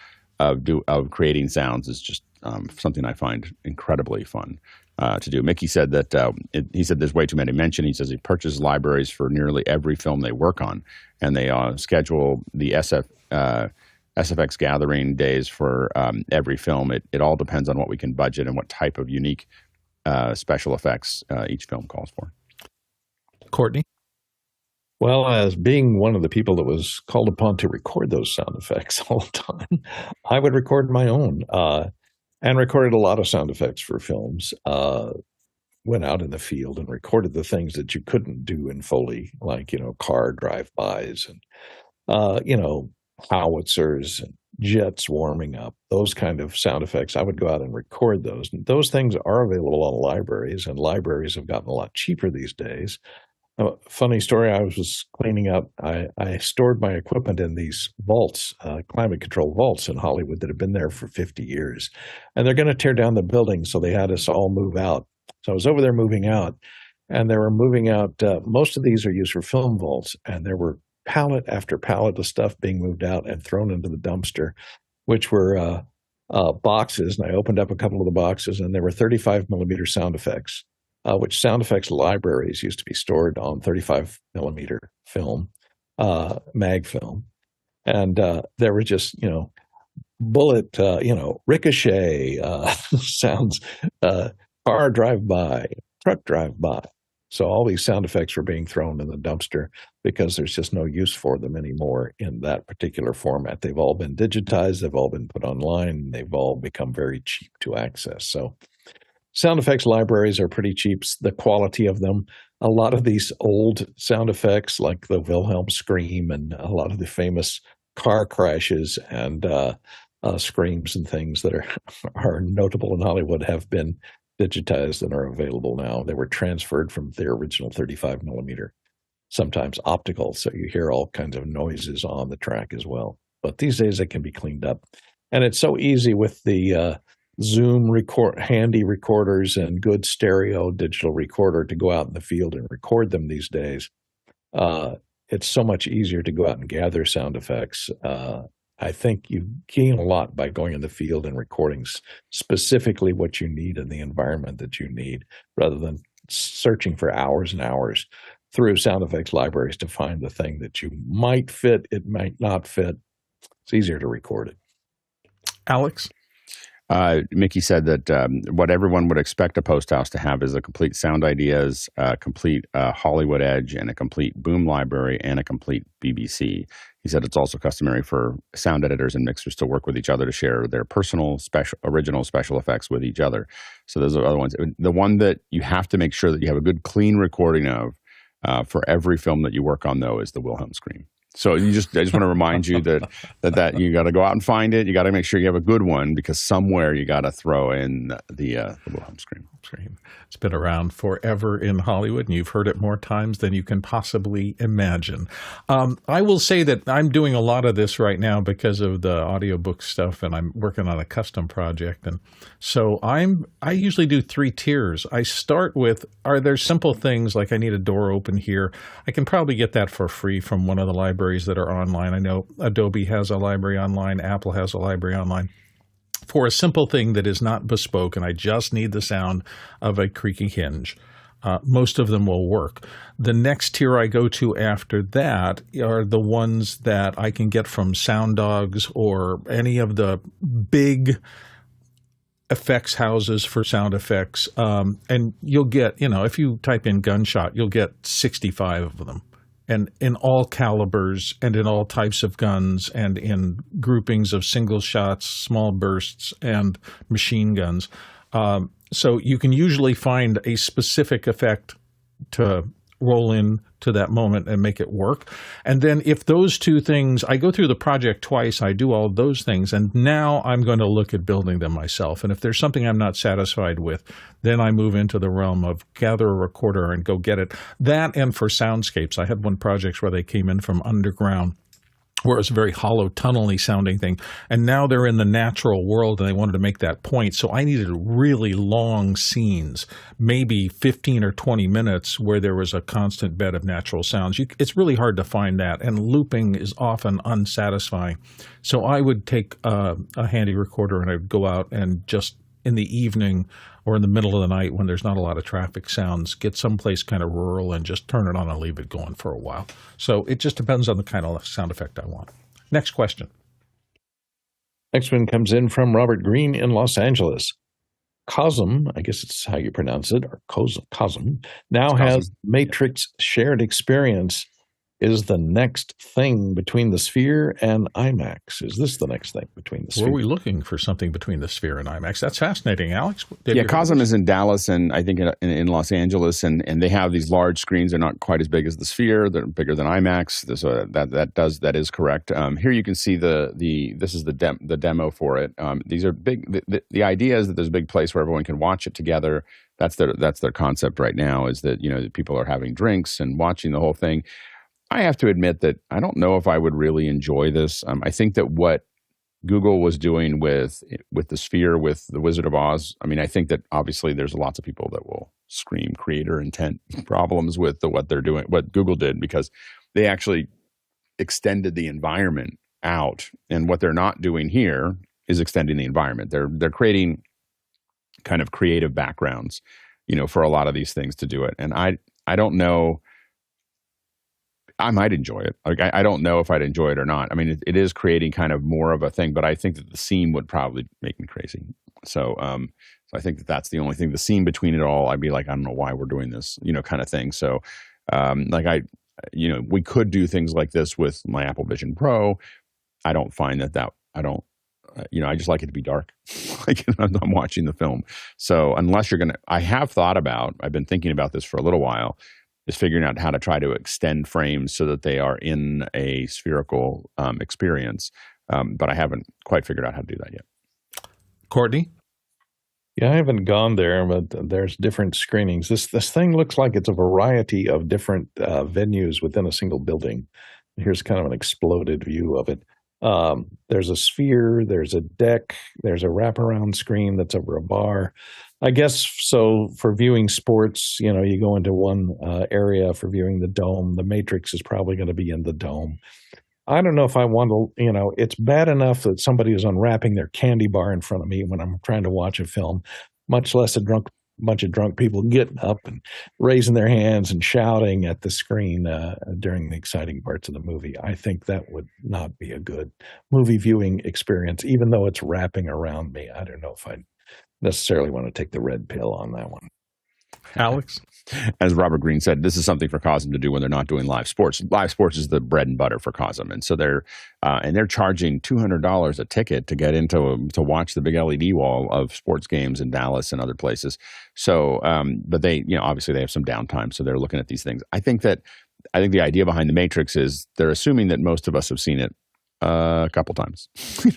creating sounds is just something I find incredibly fun to do. Mickey said that he said there's way too many to mention. He says he purchases libraries for nearly every film they work on, and they schedule the SFX gathering days for every film. It all depends on what we can budget and what type of unique special effects each film calls for. Courtney? Well, as being one of the people that was called upon to record those sound effects all the time, I would record my own and recorded a lot of sound effects for films. Went out in the field and recorded the things that you couldn't do in Foley, like, car drive-bys and, howitzers and jets warming up, those kind of sound effects. I would go out and record those. And those things are available on libraries, and libraries have gotten a lot cheaper these days. Funny story, I was cleaning up. I stored my equipment in these vaults, climate-controlled vaults in Hollywood that have been there for 50 years. And they're going to tear down the building, so they had us all move out. So I was over there moving out, and they were moving out. Most of these are used for film vaults, and there were pallet after pallet of stuff being moved out and thrown into the dumpster, which were boxes. And I opened up a couple of the boxes, and there were 35 millimeter sound effects. Which sound effects libraries used to be stored on 35 millimeter film, mag film. And there were just, bullet, ricochet sounds, car drive-by, truck drive-by. So all these sound effects were being thrown in the dumpster because there's just no use for them anymore in that particular format. They've all been digitized, they've all been put online, and they've all become very cheap to access. So sound effects libraries are pretty cheap, the quality of them. A lot of these old sound effects, like the Wilhelm scream and a lot of the famous car crashes and screams and things that are notable in Hollywood, have been digitized and are available now. They were transferred from their original 35 millimeter, sometimes optical, so you hear all kinds of noises on the track as well. But these days it can be cleaned up. And it's so easy with the Zoom handy recorders and good stereo digital recorder to go out in the field and record them these days. It's so much easier to go out and gather sound effects. I think you gain a lot by going in the field and recording specifically what you need in the environment that you need, rather than searching for hours and hours through sound effects libraries to find the thing that you might fit, it might not fit. It's easier to record it. Alex? Mickey said that what everyone would expect a post house to have is a complete sound ideas, a complete Hollywood Edge, and a complete boom library, and a complete BBC. He said it's also customary for sound editors and mixers to work with each other to share their personal, original special effects with each other. So those are other ones. The one that you have to make sure that you have a good, clean recording of for every film that you work on, though, is the Wilhelm scream. So I just want to remind you that you got to go out and find it. You got to make sure you have a good one, because somewhere you got to throw in the Wilhelm scream. It's been around forever in Hollywood, and you've heard it more times than you can possibly imagine. I will say that I'm doing a lot of this right now because of the audiobook stuff, and I'm working on a custom project. And so I usually do 3 tiers. I start with, are there simple things like I need a door open here? I can probably get that for free from one of the libraries libraries that are online. I know Adobe has a library online. Apple has a library online. For a simple thing that is not bespoke and I just need the sound of a creaking hinge, most of them will work. The next tier I go to after that are the ones that I can get from Sound Dogs or any of the big effects houses for sound effects. And you'll get, if you type in gunshot, you'll get 65 of them. And in all calibers and in all types of guns and in groupings of single shots, small bursts, and machine guns. So you can usually find a specific effect to roll in to that moment and make it work. And then if those two things, I go through the project twice, I do all of those things, and now I'm going to look at building them myself. And if there's something I'm not satisfied with, then I move into the realm of gather a recorder and go get it. That and for soundscapes. I had one project where they came in from underground, where it was a very hollow, tunnel-y sounding thing. And now they're in the natural world and they wanted to make that point. So I needed really long scenes, maybe 15 or 20 minutes where there was a constant bed of natural sounds. It's really hard to find that. And looping is often unsatisfying. So I would take a handy recorder and I'd go out and just in the evening or in the middle of the night when there's not a lot of traffic sounds, get someplace kind of rural and just turn it on and leave it going for a while. So it just depends on the kind of sound effect I want. Next question. Next one comes in from Robert Green in Los Angeles. Cosm, I guess it's how you pronounce it, or Cosm, now has Matrix shared experience. Is the next thing between the Sphere and iMax? Is this the next thing between the Sphere? Were we looking for something between the Sphere and iMax? That's fascinating, Alex. Yeah, Cosm is in Dallas and I think in Los Angeles, and they have these large screens. They're not quite as big as the Sphere. They're bigger than iMax. So that is correct. Here you can see this is the demo for it. These are big. The idea is that there's a big place where everyone can watch it together. That's their concept right now. Is that that people are having drinks and watching the whole thing. I have to admit that I don't know if I would really enjoy this. I think that what Google was doing with the Sphere, with the Wizard of Oz, I think that obviously there's lots of people that will scream creator intent problems with what they're doing, what Google did, because they actually extended the environment out. And what they're not doing here is extending the environment. They're creating kind of creative backgrounds, for a lot of these things to do it. And I don't know. I might enjoy it. I don't know if I'd enjoy it or not. It is creating kind of more of a thing, but I think that the seam would probably make me crazy. So I think that's the only thing. The seam between it all, I'd be like, I don't know why we're doing this, kind of thing. So we could do things like this with my Apple Vision Pro. I don't find that I don't, I just like it to be dark. I'm watching the film. So unless I've been thinking about this for a little while, is figuring out how to try to extend frames so that they are in a spherical experience. But I haven't quite figured out how to do that yet. Courtney? Yeah, I haven't gone there, but there's different screenings. This thing looks like it's a variety of different venues within a single building. Here's kind of an exploded view of it. There's a Sphere, there's a deck, there's a wraparound screen that's over a bar. I guess so for viewing sports, you go into one area for viewing the Dome. The Matrix is probably going to be in the Dome. I don't know if I want to, it's bad enough that somebody is unwrapping their candy bar in front of me when I'm trying to watch a film, much less a bunch of drunk people getting up and raising their hands and shouting at the screen during the exciting parts of the movie. I think that would not be a good movie viewing experience, even though it's wrapping around me. I don't know if I'd necessarily want to take the red pill on that one. Alex? As Robert Green said, this is something for Cosm to do when they're not doing live sports. Live sports is the bread and butter for Cosm, and so they're charging $200 a ticket to get to watch the big LED wall of sports games in Dallas and other places. So, but they, obviously they have some downtime, so they're looking at these things. I think the idea behind the Matrix is they're assuming that most of us have seen it a couple times,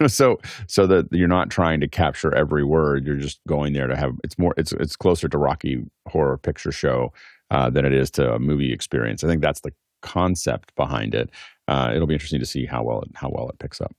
so that you're not trying to capture every word. You're just going there to have, it's closer to Rocky Horror Picture Show than it is to a movie experience. I think that's the concept behind it. It'll be interesting to see how well it picks up.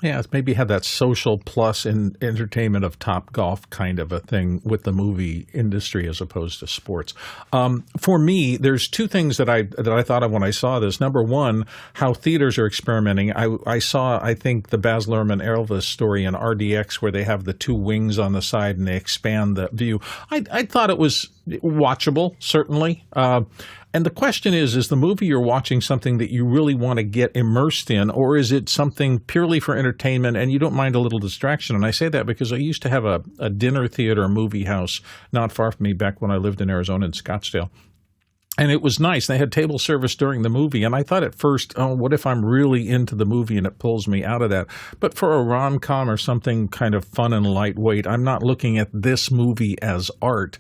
Yeah, it's maybe have that social plus in entertainment of Top Golf kind of a thing with the movie industry as opposed to sports. For me, there's two things that I thought of when I saw this. Number one, how theaters are experimenting. I saw, I think, the Baz Luhrmann Elvis story in RDX where they have the two wings on the side and they expand the view. I thought it was watchable, certainly. And the question is the movie you're watching something that you really want to get immersed in, or is it something purely for entertainment and you don't mind a little distraction? And I say that because I used to have a dinner theater, a movie house not far from me back when I lived in Arizona in Scottsdale. And it was nice. They had table service during the movie. And I thought at first, oh, what if I'm really into the movie and it pulls me out of that? But for a rom-com or something kind of fun and lightweight, I'm not looking at this movie as art.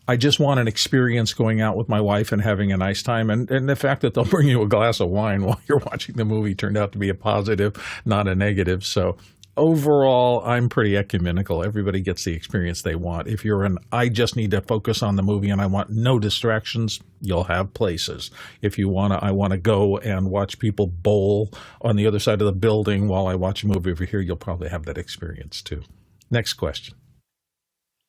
I just want an experience going out with my wife and having a nice time. And the fact that they'll bring you a glass of wine while you're watching the movie turned out to be a positive, not a negative. So overall, I'm pretty ecumenical. Everybody gets the experience they want. If you're I just need to focus on the movie and I want no distractions, you'll have places. If you I want to go and watch people bowl on the other side of the building while I watch a movie over here, you'll probably have that experience too. Next question.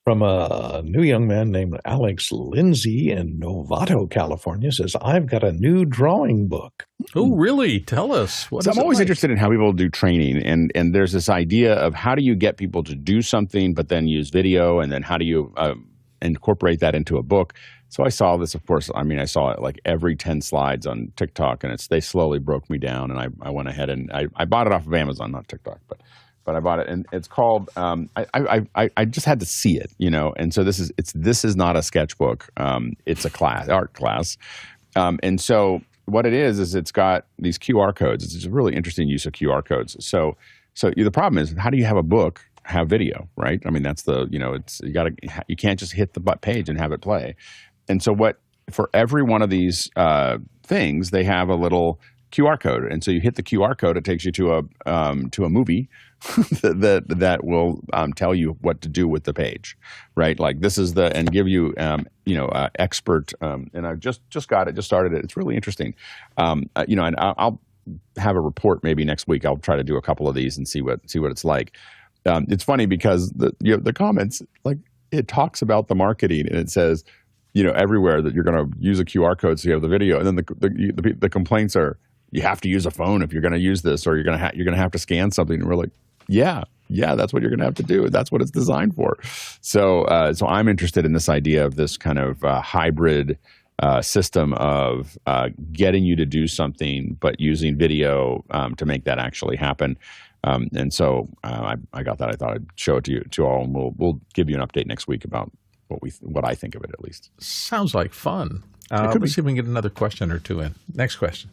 From a new young man named Alex Lindsay in Novato, California, says, I've got a new drawing book. Oh, really? Tell us. I'm always interested in how people do training. And there's this idea of how do you get people to do something, but then use video, and then how do you incorporate that into a book? So I saw this, of course. I mean, I saw it like every 10 slides on TikTok, and they slowly broke me down. And I went ahead and I bought it off of Amazon, not TikTok, but I bought it, and it's called. I just had to see it, And so this is not a sketchbook. It's a art class, and so what it is it's got these QR codes. It's a really interesting use of QR codes. So the problem is, how do you have a book have video, right? I mean, that's you can't just hit the page and have it play. And so for every one of these things, they have a little QR code, and so you hit the QR code, it takes you to a movie that will tell you what to do with the page, right? Like this is and give you expert. And I just got it, just started it. It's really interesting, and I'll have a report maybe next week. I'll try to do a couple of these and see what it's like. It's funny because the comments, like, it talks about the marketing and it says, everywhere that you're going to use a QR code so you have the video, and then the complaints are, you have to use a phone if you're going to use this, or you're going to have to scan something. And we're like, yeah, that's what you're going to have to do. That's what it's designed for. So I'm interested in this idea of this kind of hybrid system of getting you to do something, but using video to make that actually happen. And so I got that. I thought I'd show it to you all, and we'll give you an update next week about what I think of it, at least. Sounds like fun. Let's see if we can get another question or two in. Next question.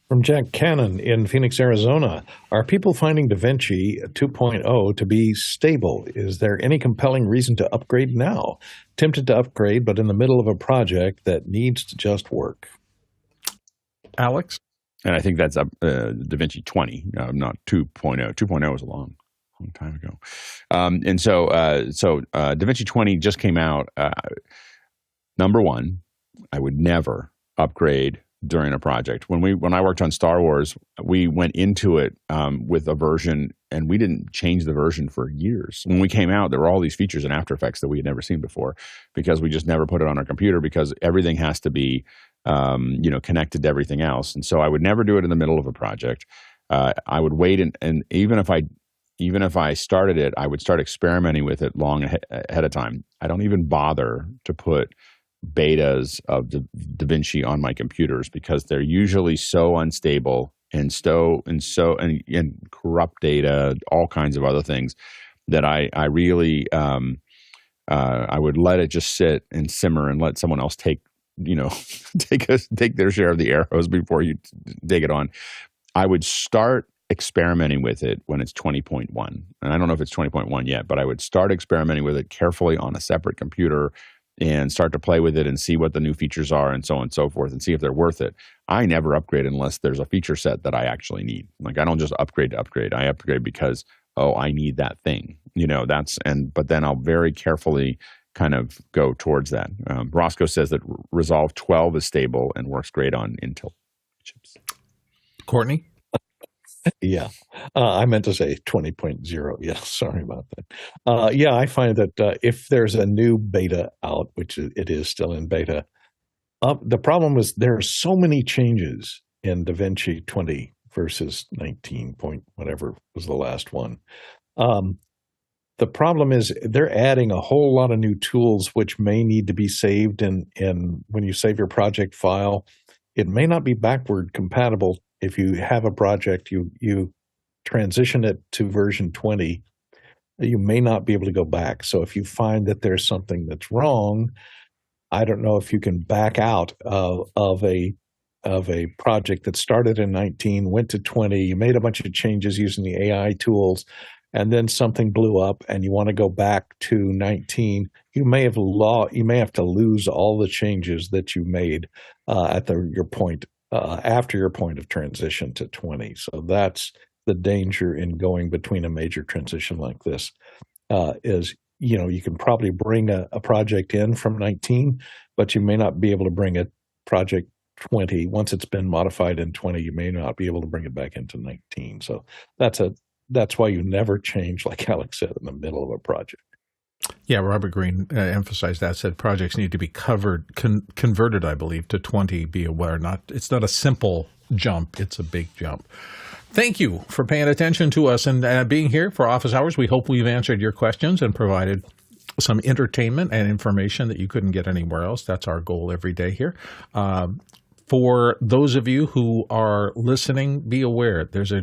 From Jack Cannon in Phoenix, Arizona, are people finding Davinci 2.0 to be stable? Is there any compelling reason to upgrade now? Tempted to upgrade, but in the middle of a project that needs to just work. Alex? And I think that's Davinci 20, not 2.0. 2.0 was a long time ago. And so Davinci 20 just came out. Number one, I would never upgrade during a project. When I worked on Star Wars, we went into it with a version, and we didn't change the version for years. When we came out, there were all these features in After Effects that we had never seen before, because we just never put it on our computer, because everything has to be connected to everything else. And so I would never do it in the middle of a project. I would wait, and even if I started it, I would start experimenting with it long ahead of time. I don't even bother to put betas of Davinci on my computers, because they're usually so unstable and corrupt data, all kinds of other things, that I really I would let it just sit and simmer and let someone else take their share of the arrows before you take it on. I would start experimenting with it when it's 20.1. And I don't know if it's 20.1 yet, but I would start experimenting with it carefully on a separate computer and start to play with it and see what the new features are, and so on and so forth, and see if they're worth it. I never upgrade unless there's a feature set that I actually need. Like, I don't just upgrade to upgrade. I upgrade because, I need that thing. But then I'll very carefully kind of go towards that. Roscoe says that Resolve 12 is stable and works great on Intel chips. Courtney? Yeah. I meant to say 20.0. Yeah, sorry about that. Yeah, I find that if there's a new beta out, which it is still in beta, the problem is there are so many changes in Davinci 20 versus 19 point whatever was the last one. The problem is they're adding a whole lot of new tools which may need to be saved, and when you save your project file, it may not be backward compatible. If you have a project, you transition it to version 20, you may not be able to go back. So if you find that there's something that's wrong, I don't know if you can back out of a project that started in 19, went to 20, you made a bunch of changes using the AI tools, and then something blew up and you want to go back to 19, you may have to lose all the changes that you made at your point after your point of transition to 20. So that's the danger in going between a major transition like this. Is you can probably bring a project in from 19, but you may not be able to bring a project 20 once it's been modified in 20. You may not be able to bring it back into 19. So that's why you never change, like Alex said, in the middle of a project. Yeah, Robert Greene emphasized that, said projects need to be converted, I believe, to 20. Be aware, it's not a simple jump, it's a big jump. Thank you for paying attention to us and being here for Office Hours. We hope we've answered your questions and provided some entertainment and information that you couldn't get anywhere else. That's our goal every day here. For those of you who are listening, be aware there's a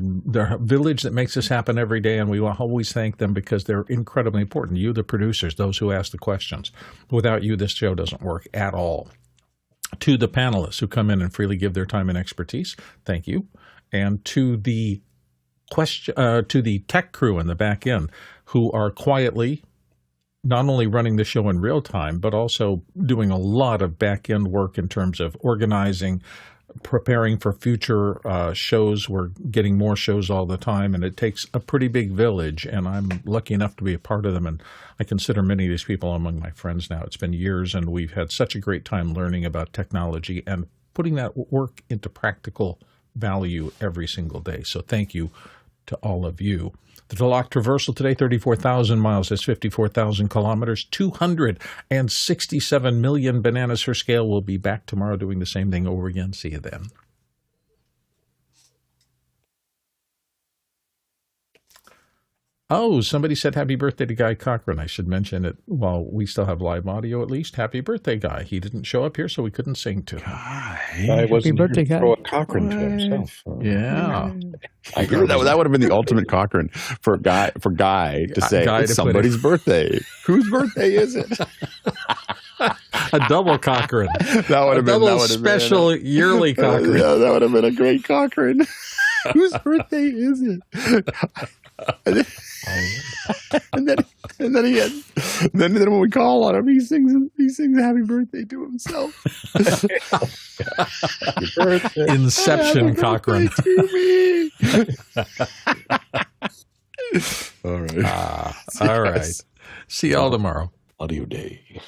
village that makes this happen every day, and we will always thank them because they're incredibly important. You, the producers, those who ask the questions. Without you, this show doesn't work at all. To the panelists who come in and freely give their time and expertise, thank you. And to the tech crew in the back end who are quietly not only running the show in real time, but also doing a lot of back end work in terms of organizing, preparing for future shows. We're getting more shows all the time, and it takes a pretty big village, and I'm lucky enough to be a part of them, and I consider many of these people among my friends now. It's been years, and we've had such a great time learning about technology and putting that work into practical value every single day. So thank you to all of you. The Delok traversal today, 34,000 miles. That's 54,000 kilometers, 267 million bananas for scale. We'll be back tomorrow doing the same thing over again. See you then. Oh, somebody said happy birthday to Guy Cochran. I should mention it while we still have live audio at least. Happy birthday, Guy. He didn't show up here, so we couldn't sing to him. Happy birthday, Guy. Throw a Cochran to himself. Yeah. That would have been the ultimate Cochran for Guy to say it's somebody's birthday. Whose birthday is it? A double Cochran. That would have been double special yearly Cochran. Yeah, that would have been a great Cochran. Whose birthday is it? and then when we call on him, he sings happy birthday to himself. Happy birthday. Inception Cochran. All right. All right. See y'all tomorrow. Audio day.